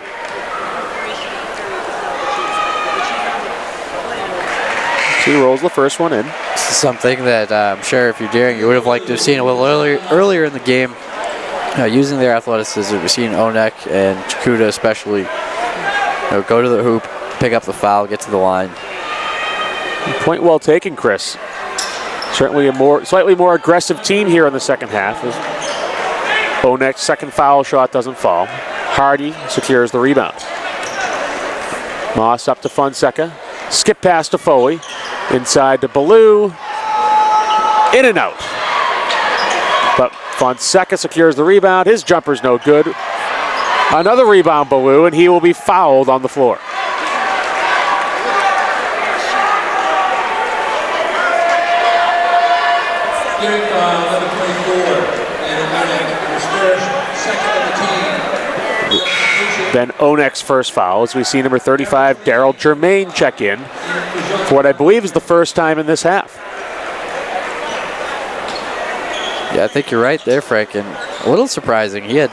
He rolls the first one in. This is something that I'm sure if you're Deering, you would have liked to have seen a little earlier in the game. Using their athleticism, we've seen Onek and Chikuda especially go to the hoop, pick up the foul, get to the line. Point well taken, Chris. Certainly a slightly more aggressive team here in the second half. Onek's second foul shot doesn't fall. Hardy secures the rebound. Moss up to Fonseca. Skip pass to Foley. Inside to Ballou. In and out. But Fonseca secures the rebound. His jumper's no good. Another rebound, Ballou, and he will be fouled on the floor. Ben Onek's first foul, as we see number 35, Daryl Germain, check in for what I believe is the first time in this half. Yeah, I think you're right there, Frank, and a little surprising. He had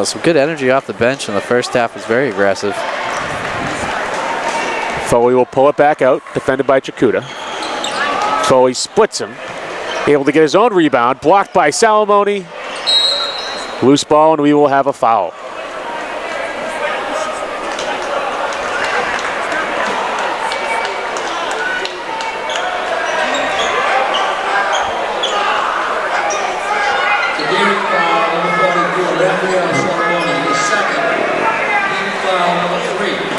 some good energy off the bench, and the first half was very aggressive. Foley will pull it back out, defended by Chikuda. Foley splits him. able to get his own rebound, blocked by Salamone. Loose ball, and we will have a foul.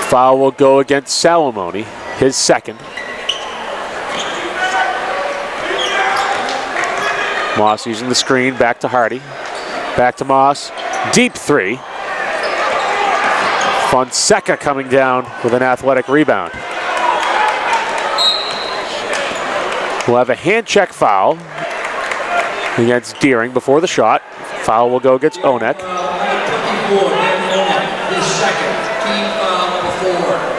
Foul will go against Salamone, his second. Moss using the screen, back to Hardy. Back to Moss, deep three. Fonseca coming down with an athletic rebound. We'll have a hand check foul against Deering before the shot. Foul will go against Onek. His second, team foul number 4.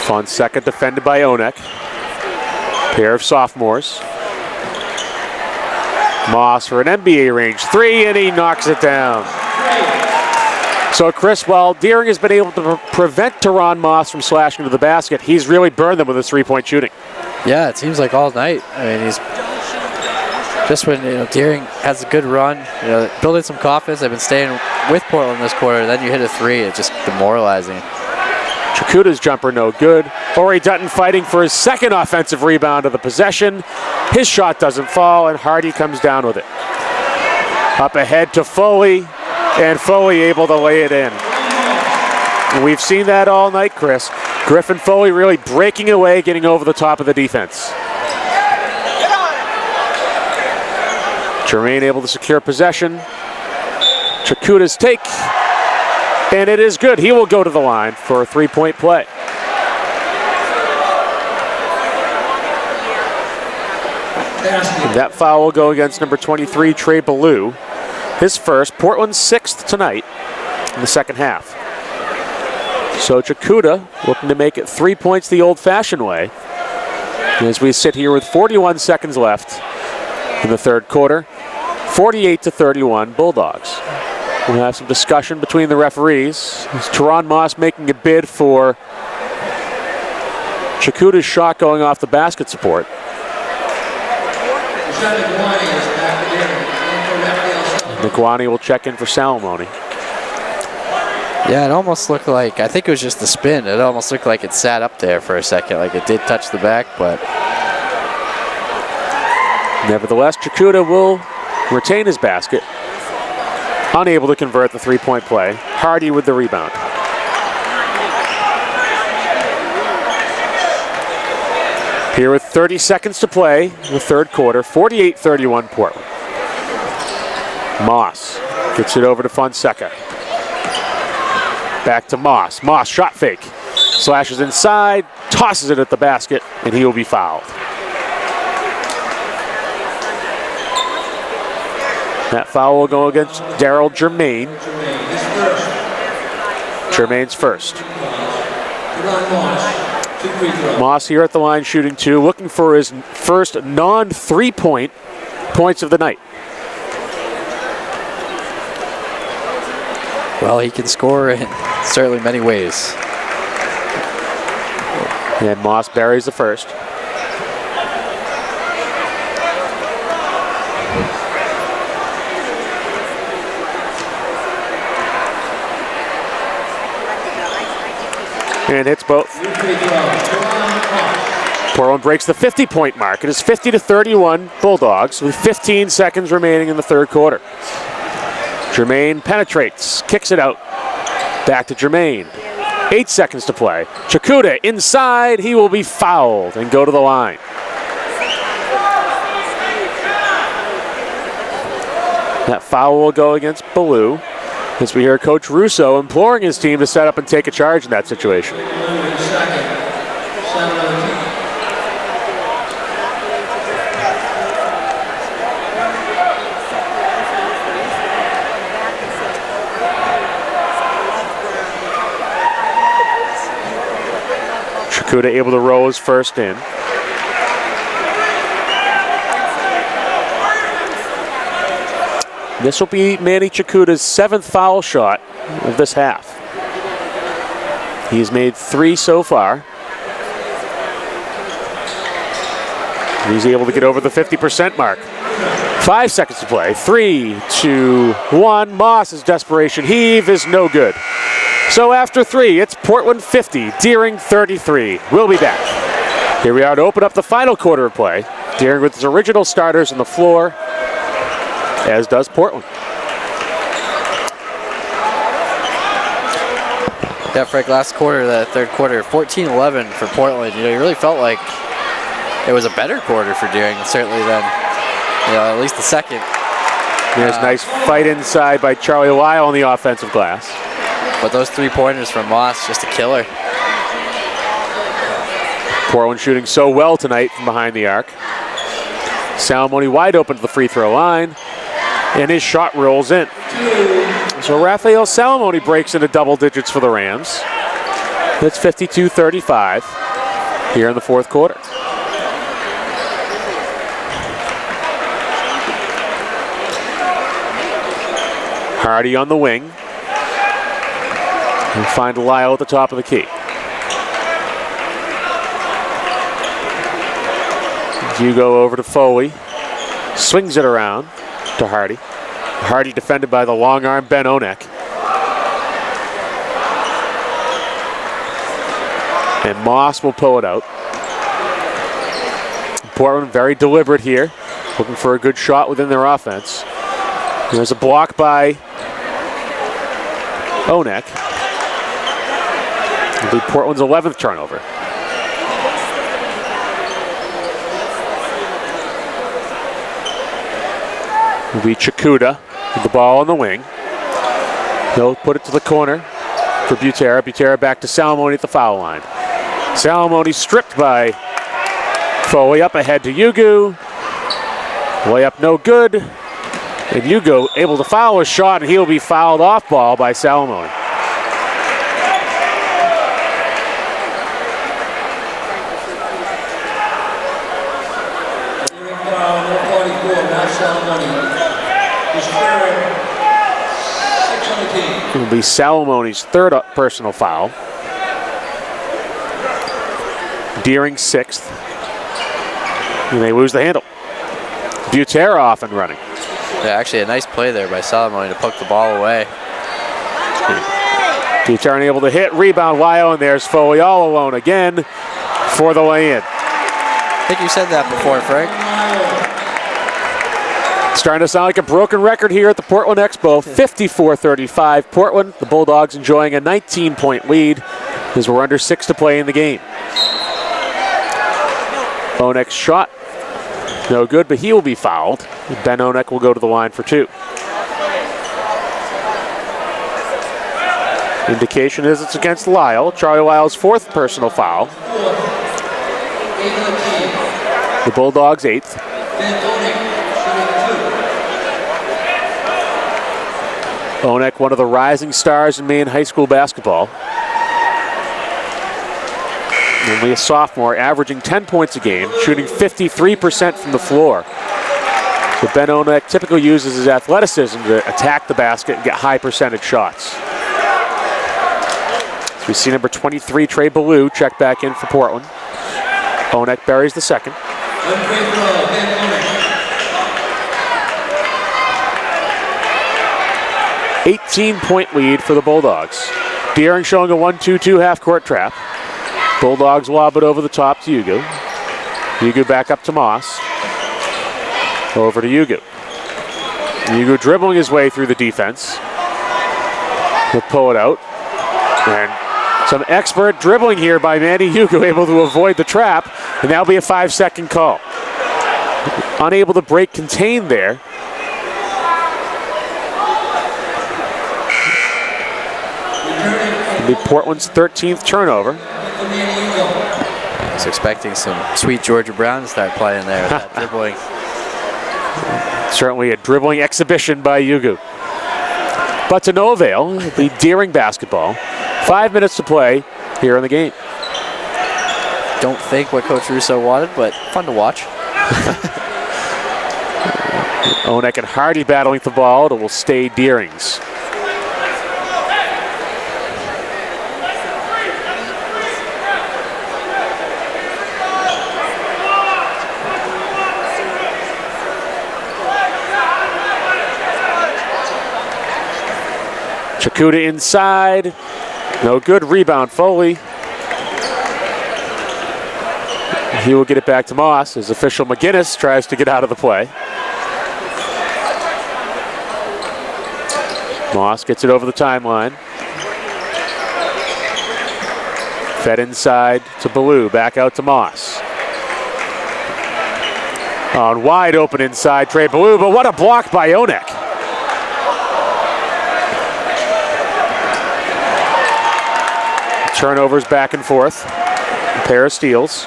Fonseca defended by Onek. Pair of sophomores. Moss for an NBA range three, and he knocks it down. So Chris, while Deering has been able to prevent Teron Moss from slashing to the basket, he's really burned them with his three-point shooting. Yeah, it seems like all night. I mean, he's just when Deering has a good run, building some confidence. They've been staying with Portland this quarter. Then you hit a three, it's just demoralizing. Chakuta's jumper no good. Ori Dutton fighting for his second offensive rebound of the possession. His shot doesn't fall, and Hardy comes down with it. Up ahead to Foley, and Foley able to lay it in. And we've seen that all night, Chris. Griffin Foley really breaking away, getting over the top of the defense. Jermaine able to secure possession. Chakuta's take. And it is good. He will go to the line for a three-point play. And that foul will go against number 23, Trey Ballou. His first, Portland's sixth tonight in the second half. So Chakuta looking to make it 3 points the old-fashioned way. As we sit here with 41 seconds left in the third quarter, 48-31 Bulldogs. We'll have some discussion between the referees. Is Teron Moss making a bid for Chakuta's shot going off the basket support? Nagwani will check in for Salamone. Yeah, it almost looked like, I think it was just the spin. It almost looked like it sat up there for a second, like it did touch the back, but... Nevertheless, Chakuta will retain his basket. Unable to convert the three-point play. Hardy with the rebound. Here with 30 seconds to play in the third quarter, 48-31 Portland. Moss gets it over to Fonseca. Back to Moss. Moss, shot fake. Slashes inside, tosses it at the basket, and he will be fouled. That foul will go against Daryl Jermaine. Jermaine's first. Moss here at the line shooting two, looking for his first non-three-point points of the night. Well, he can score in certainly many ways. And Moss buries the first. And hits both. Portland breaks the 50-point mark. It is 50-31 Bulldogs with 15 seconds remaining in the third quarter. Jermaine penetrates, kicks it out. Back to Jermaine. 8 seconds to play. Chakuta inside. He will be fouled and go to the line. That foul will go against Ballou. As we hear Coach Russo imploring his team to set up and take a charge in that situation. Chakuta able to roll his first in. This will be Manny Chikuda's 7th foul shot of this half. He's made 3 so far. He's able to get over the 50% mark. 5 seconds to play. 3, 2, 1. Moss's desperation heave is no good. So after 3, it's Portland 50, Deering 33. We'll be back. Here we are to open up the final quarter of play. Deering with his original starters on the floor, as does Portland. Yeah, Frank, last quarter, the third quarter, 14-11 for Portland. You really felt like it was a better quarter for Deering, certainly than, at least the second. There's a nice fight inside by Charlie Lyle on the offensive glass. But those 3-pointers from Moss, just a killer. Portland shooting so well tonight from behind the arc. Salamone wide open to the free throw line, and his shot rolls in. So Raphael Salamone breaks into double digits for the Rams. That's 52-35 here in the fourth quarter. Hardy on the wing. And find Lyle at the top of the key. Hugo over to Foley. Swings it around to Hardy. Hardy defended by the long arm Ben Onek. And Moss will pull it out. Portland very deliberate here, looking for a good shot within their offense. There's a block by Onek. It'll be Portland's 11th turnover. It'll be Chikuda with the ball on the wing. He'll put it to the corner for Butera. Butera back to Salamone at the foul line. Salamone stripped by Foley, up ahead to Yugu. Layup no good. And Yugo able to foul a shot, and he'll be fouled off ball by Salamone. It will be Salamone's third personal foul. Deering 6th. And they lose the handle. Butera off and running. Yeah, actually a nice play there by Salamone to poke the ball away. Butera unable to hit, rebound Lyle, and there's Foley all alone again for the lay-in. I think you said that before, Frank. Starting to sound like a broken record here at the Portland Expo. 54-35 Portland. The Bulldogs enjoying a 19-point lead as we're under 6 to play in the game. Onek's shot, no good, but he will be fouled. Ben Onek will go to the line for 2. Indication is it's against Lyle. Charlie Lyle's 4th personal foul. The Bulldogs 8th. Onek, one of the rising stars in Maine high school basketball. Only a sophomore, averaging 10 points a game, shooting 53% from the floor. So Ben Onek typically uses his athleticism to attack the basket and get high percentage shots. So we see number 23, Trey Ballou, check back in for Portland. Onek buries the second. 18-point lead for the Bulldogs. Deering showing a 1-2-2 half-court trap. Bulldogs lob it over the top to Yugu. Yugu back up to Moss. Over to Yugu. Yugu dribbling his way through the defense. He'll pull it out. And some expert dribbling here by Manny Yugu, able to avoid the trap. And that'll be a 5-second call. Unable to break contain there. It'll be Portland's 13th turnover. I was expecting some sweet Georgia Brown to start playing there with that dribbling. Certainly a dribbling exhibition by Yugu. But to no avail, the Deering basketball. 5 minutes to play here in the game. Don't think what Coach Russo wanted, but fun to watch. Onek and Hardy battling for the ball. It will stay Deering's. Chakuta inside. No good. Rebound, Foley. He will get it back to Moss as official McGinnis tries to get out of the play. Moss gets it over the timeline. Fed inside to Ballou. Back out to Moss. On wide open inside, Trey Ballou, but what a block by Onek. Turnovers back and forth. A pair of steals.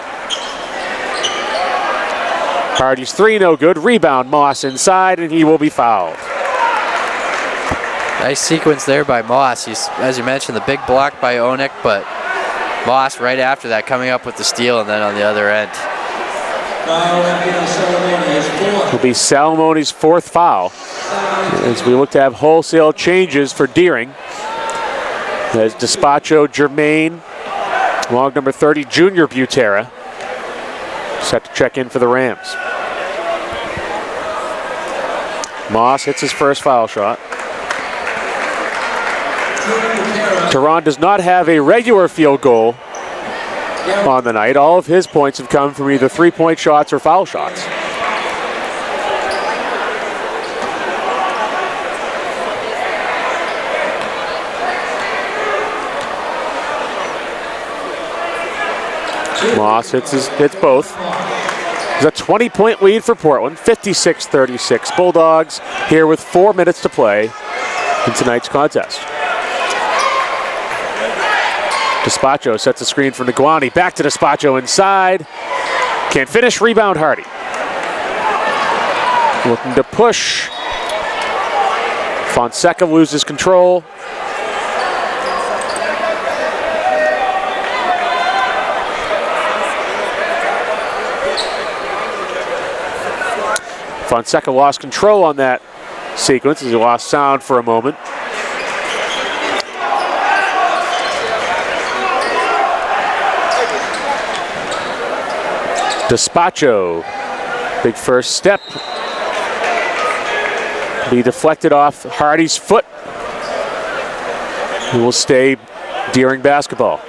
Hardy's three, no good. Rebound, Moss inside, and he will be fouled. Nice sequence there by Moss. He's, as you mentioned, the big block by Onek, but Moss right after that coming up with the steal, and then on the other end. It'll be Salomoni's fourth foul as we look to have wholesale changes for Deering. As Despacho, Germain, along number 30, Junior Butera, set to check in for the Rams. Moss hits his first foul shot. Tehran does not have a regular field goal on the night. All of his points have come from either three-point shots or foul shots. Moss hits both. It's a 20-point lead for Portland, 56-36. Bulldogs here with 4 minutes to play in tonight's contest. Despacho sets a screen for Nagwani. Back to Despacho inside. Can't finish. Rebound Hardy. Looking to push. Fonseca loses control. Fonseca lost control on that sequence as he lost sound for a moment. Despacho, big first step. Be deflected off Hardy's foot. He will stay Deering basketball.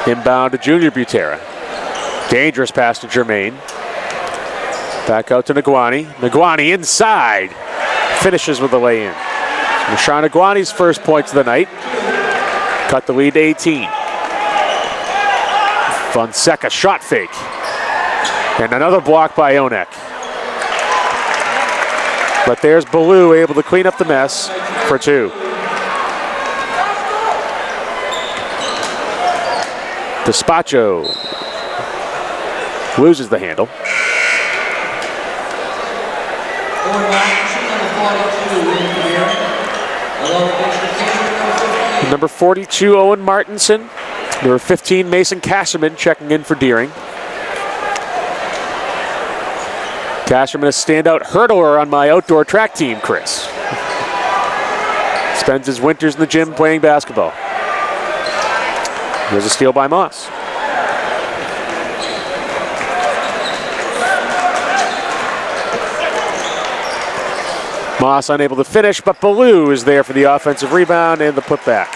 Inbound to Junior Butera. Dangerous pass to Germain. Back out to Nagwani. Nagwani inside. Finishes with a lay-in. Rashawn Nagwani's first points of the night. Cut the lead to 18. Fonseca shot fake. And another block by Onek. But there's Ballou able to clean up the mess for two. Despacho loses the handle. Number 42, Owen Martinson. Number 15, Mason Casherman checking in for Deering. Casherman, a standout hurdler on my outdoor track team, Chris. Spends his winters in the gym playing basketball. There's a steal by Moss. Moss unable to finish, but Ballou is there for the offensive rebound and the putback.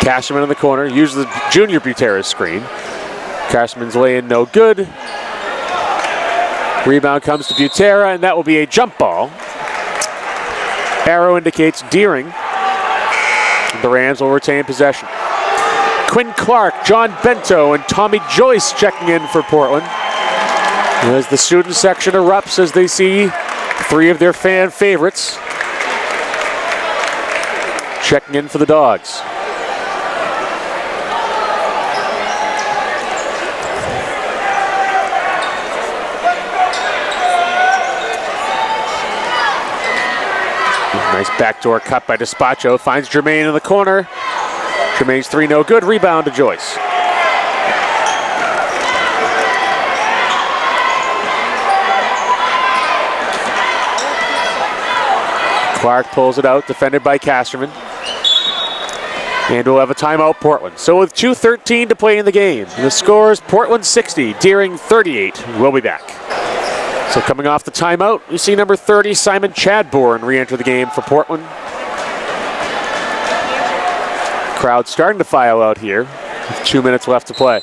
Cashman in the corner, uses the Junior Butera's screen. Cashman's lay-in no good. Rebound comes to Butera, and that will be a jump ball. Arrow indicates Deering. The Rams will retain possession. Quinn Clark, John Bento, and Tommy Joyce checking in for Portland. As the student section erupts as they see three of their fan favorites checking in for the Dogs. Nice backdoor cut by Despacho. Finds Jermaine in the corner. Jermaine's three no good. Rebound to Joyce. Clark pulls it out, defended by Casterman. And we'll have a timeout, Portland. So with 2:13 to play in the game, the score is Portland 60, Deering 38. We'll be back. So coming off the timeout, we see number 30, Simon Chadbourne, re-enter the game for Portland. Crowd starting to file out here with 2 minutes left to play.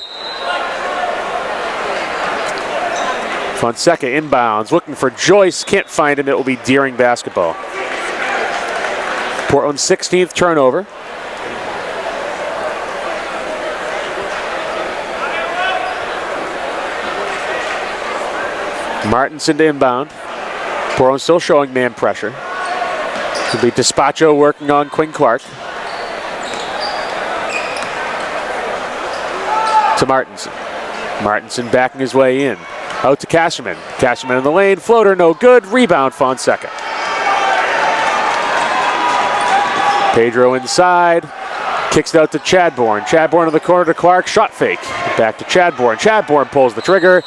Fonseca inbounds, looking for Joyce, can't find him. It will be Deering basketball. Portland's 16th turnover. Martinson to inbound. Portland still showing man pressure. It'll be Despacho working on Quinn Clark. To Martinson. Martinson backing his way in. Out to Casterman. Casterman in the lane. Floater no good. Rebound Fonseca. Pedro inside. Kicks it out to Chadbourne. Chadbourne in the corner to Clark. Shot fake. Back to Chadbourne. Chadbourne pulls the trigger.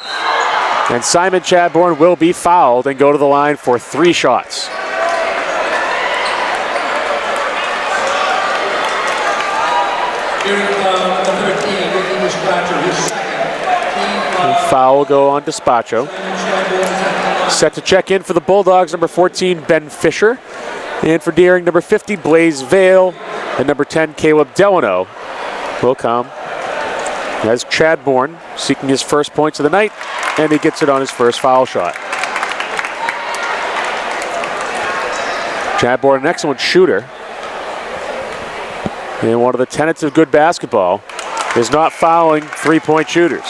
And Simon Chadbourne will be fouled and go to the line for 3 shots. Foul will go on Despacho. Set to check in for the Bulldogs, number 14, Ben Fisher. And for Deering, number 50, Blaze Vale. And number 10, Caleb Delano will come. As Chadbourne seeking his first points of the night, and he gets it on his first foul shot. Chadbourne, an excellent shooter. And one of the tenets of good basketball is not fouling three-point shooters.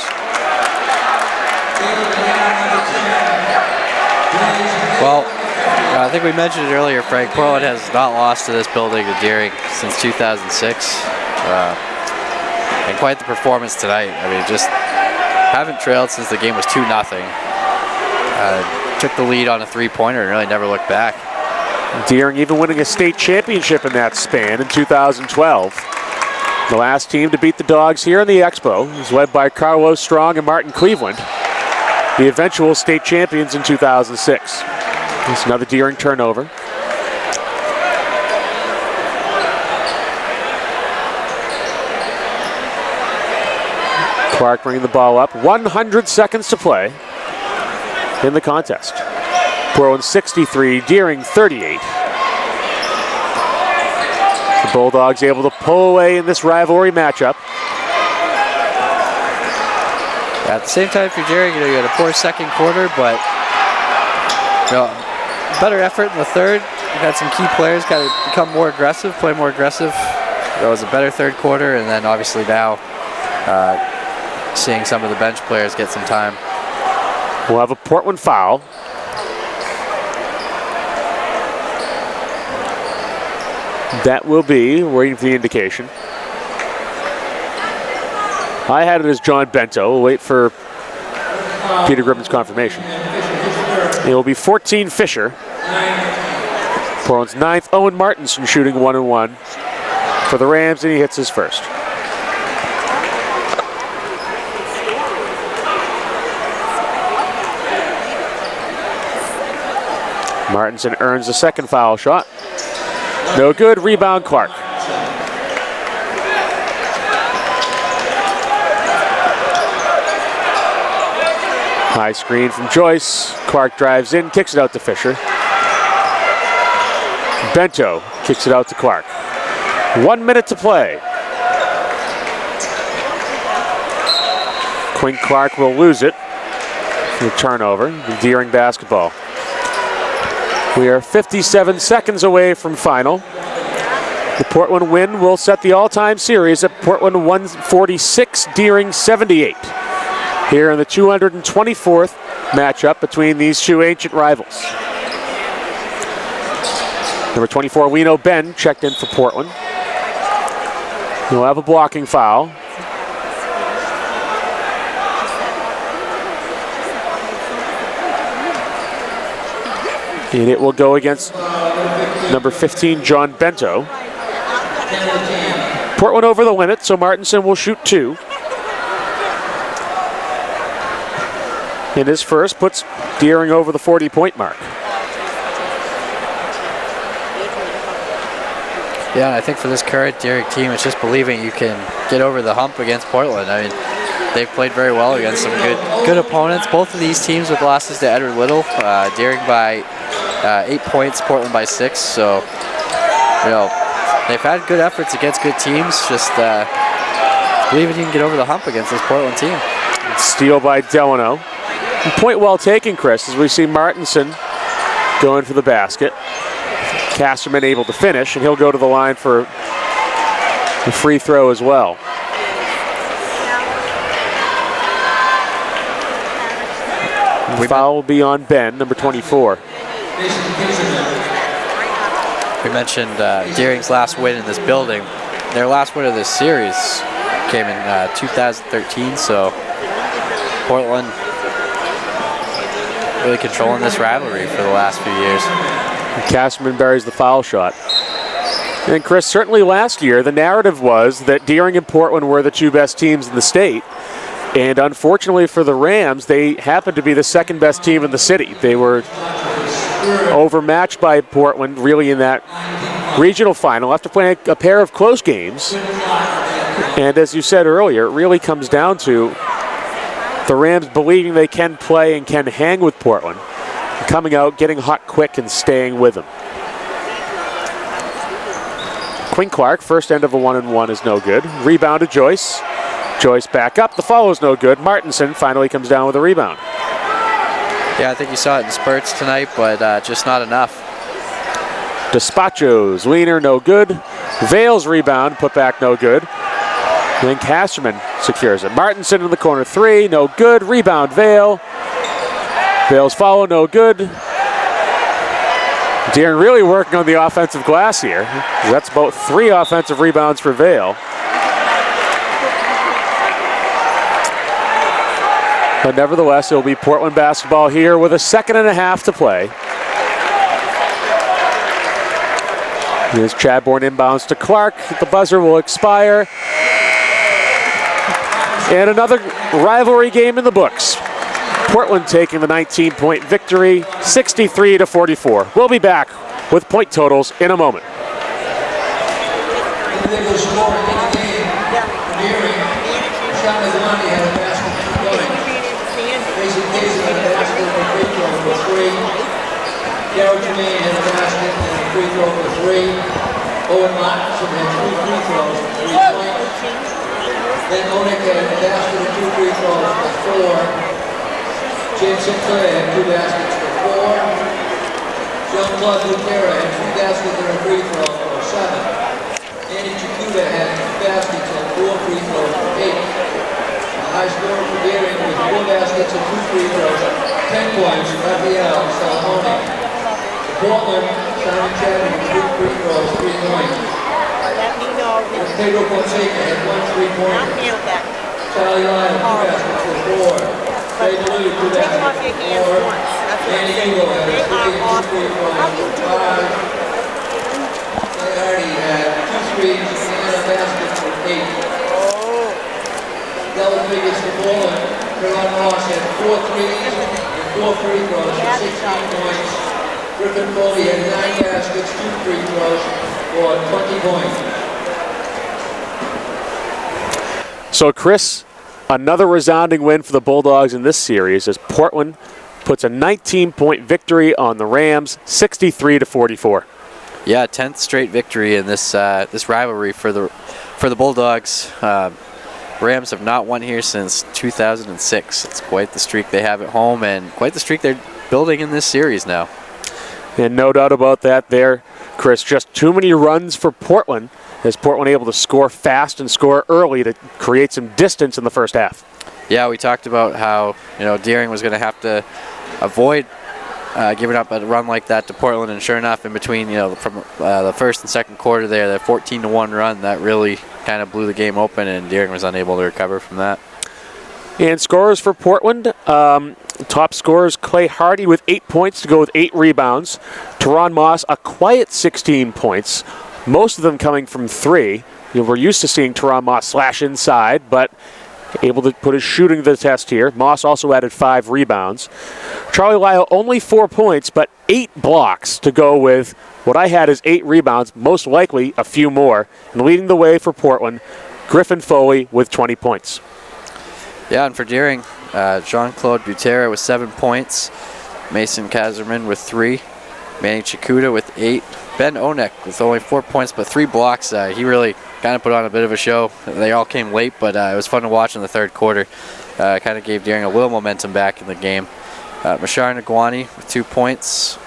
Well, I think we mentioned it earlier, Frank. Portland has not lost to this building to Deering since 2006. And quite the performance tonight. I mean, just haven't trailed since the game was 2-0. Took the lead on a three-pointer and really never looked back. Deering even winning a state championship in that span in 2012. The last team to beat the Dogs here in the Expo was led by Carlos Strong and Martin Cleveland, the eventual state champions in 2006. It's another Deering turnover. Clark bringing the ball up. 100 seconds to play in the contest. Portland 63, Deering 38. The Bulldogs able to pull away in this rivalry matchup. At the same time, for Deering, you had a poor second quarter, but better effort in the third. You've had some key players kind of become more aggressive, play more aggressive. It was a better third quarter, and then obviously now seeing some of the bench players get some time. We'll have a Portland foul. That will be, waiting for the indication. I had it as John Bento. We'll wait for Peter Griffin's confirmation. It will be 14 Fisher. Portland's 9th. Owen Martinson shooting 1-1 for the Rams, and he hits his first. Martinson earns the second foul shot. No good. Rebound Clark. High screen from Joyce. Clark drives in, kicks it out to Fisher. Bento kicks it out to Clark. 1 minute to play. Quinn Clark will lose it. The turnover. Deering basketball. We are 57 seconds away from final. The Portland win will set the all-time series at Portland 146, Deering 78. Here in the 224th matchup between these two ancient rivals. Number 24, Lino Ben, checked in for Portland. He'll have a blocking foul. And it will go against number 15, John Bento. Portland over the limit, so Martinson will shoot 2. And his first puts Deering over the 40-point mark. Yeah, and I think for this current Deering team, it's just believing you can get over the hump against Portland. I mean, they've played very well against some good opponents. Both of these teams with losses to Edward Little, Deering by 8 points, Portland by 6. So, you know, they've had good efforts against good teams. Just believing you can get over the hump against this Portland team. Steal by Delano. Point well taken, Chris, as we see Martinson going for the basket. Casterman able to finish, and he'll go to the line for the free throw as well. The foul will be on Ben, number 24. We mentioned Deering's last win in this building. Their last win of this series came in 2013, so Portland really controlling this rivalry for the last few years. Casterman buries the foul shot. And Chris, certainly last year, the narrative was that Deering and Portland were the 2 best teams in the state. And unfortunately for the Rams, they happened to be the 2nd best team in the city. They were overmatched by Portland really in that regional final after playing a pair of close games. And as you said earlier, it really comes down to the Rams believing they can play and can hang with Portland, coming out, getting hot quick, and staying with them. Quinn Clark, first end of a 1-and-1 is no good. Rebound to Joyce. Joyce back up. The follow is no good. Martinson finally comes down with a rebound. Yeah, I think you saw it in spurts tonight, but just not enough. Despachos, Wiener, no good. Vale's rebound, put back, no good. And then Casterman secures it. Martinson in the corner 3, no good. Rebound, Vale. Vale's follow, no good. Deering really working on the offensive glass here. That's about 3 offensive rebounds for Vale. But nevertheless, it'll be Portland basketball here with a 2.5 to play. Here's Chadbourne inbounds to Clark. The buzzer will expire. And another rivalry game in the books. Portland taking the 19-point victory, 63-44. We'll be back with point totals in a moment. Individual scoring in the game. Deering, Sean Mazzoni had a basket for going. Mason Casey had a basket for free throw for 3. Darryl Jermaine had a basket and a free throw for 3. Owen Martinson had 2 free throws for 3 points. Then Onik had a basket and 2 free throws for 4. James Sinclair had 2 baskets for 4. Jean-Claude Butera had 2 baskets and a free throw for 7. Andy Chiquita had 2 baskets and 4 free throws for 8. The high scorer for Deering with 4 baskets and 2 free throws, 10 points, Raphael Salamone. Portland, Simon Chadwick with 2 free throws, 3 points. Pedro Fonseca had 1 3-pointer. Charlie Lyon, 2 baskets for 4. Trey DeLue, 2 baskets for 4. Danny Eagle had 3 free throws for 5. Clay Hardy had 2 threes and a basket for 8. Double figures for Portland. Trevon Ross had 4 threes and 4 free throws for 16 points. Griffin Colby had 9 baskets, 2 free throws for 20 points. So Chris, another resounding win for the Bulldogs in this series as Portland puts a 19-point victory on the Rams, 63-44. Yeah, 10th straight victory in this this rivalry for the Bulldogs. Rams have not won here since 2006. It's quite the streak they have at home and quite the streak they're building in this series now. And no doubt about that there, Chris. Just too many runs for Portland as Portland able to score fast and score early to create some distance in the first half. Yeah, we talked about how Deering was going to have to avoid giving up a run like that to Portland, and sure enough, in between from the first and second quarter there, that 14-1 run that really kind of blew the game open, and Deering was unable to recover from that. And scorers for Portland. Top scorers Clay Hardy with 8 points to go with 8 rebounds. Teron Moss, a quiet 16 points, most of them coming from 3. We're used to seeing Teron Moss slash inside, but able to put his shooting to the test here. Moss also added 5 rebounds. Charlie Lyle only 4 points, but 8 blocks to go with what I had as 8 rebounds, most likely a few more. And leading the way for Portland, Griffin Foley with 20 points. Yeah, and for Deering, Jean-Claude Butera with 7 points, Mason Kazerman with 3, Manny Chikuta with 8, Ben Onek with only 4 points but 3 blocks. He really kind of put on a bit of a show. They all came late, but it was fun to watch in the third quarter. Kind of gave Deering a little momentum back in the game. Mashar Nagwani with 2 points,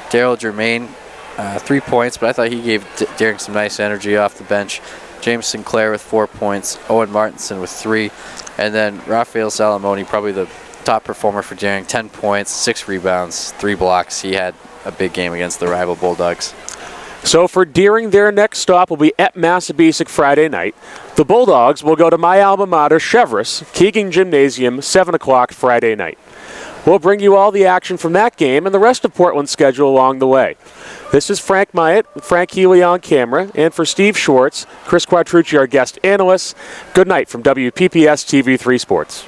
Daryl Germain 3 points, but I thought he gave Deering some nice energy off the bench. James Sinclair with 4 points, Owen Martinson with 3, and then Rafael Salamone, probably the top performer for Deering, 10 points, 6 rebounds, 3 blocks. He had a big game against the rival Bulldogs. So for Deering, their next stop will be at Massabesic Friday night. The Bulldogs will go to my alma mater, Cheverus, Keegan Gymnasium, 7 o'clock Friday night. We'll bring you all the action from that game and the rest of Portland's schedule along the way. This is Frank Myatt, Frank Healy on camera, and for Steve Schwartz, Chris Quattrucci, our guest analyst. Good night from WPPS TV3 Sports.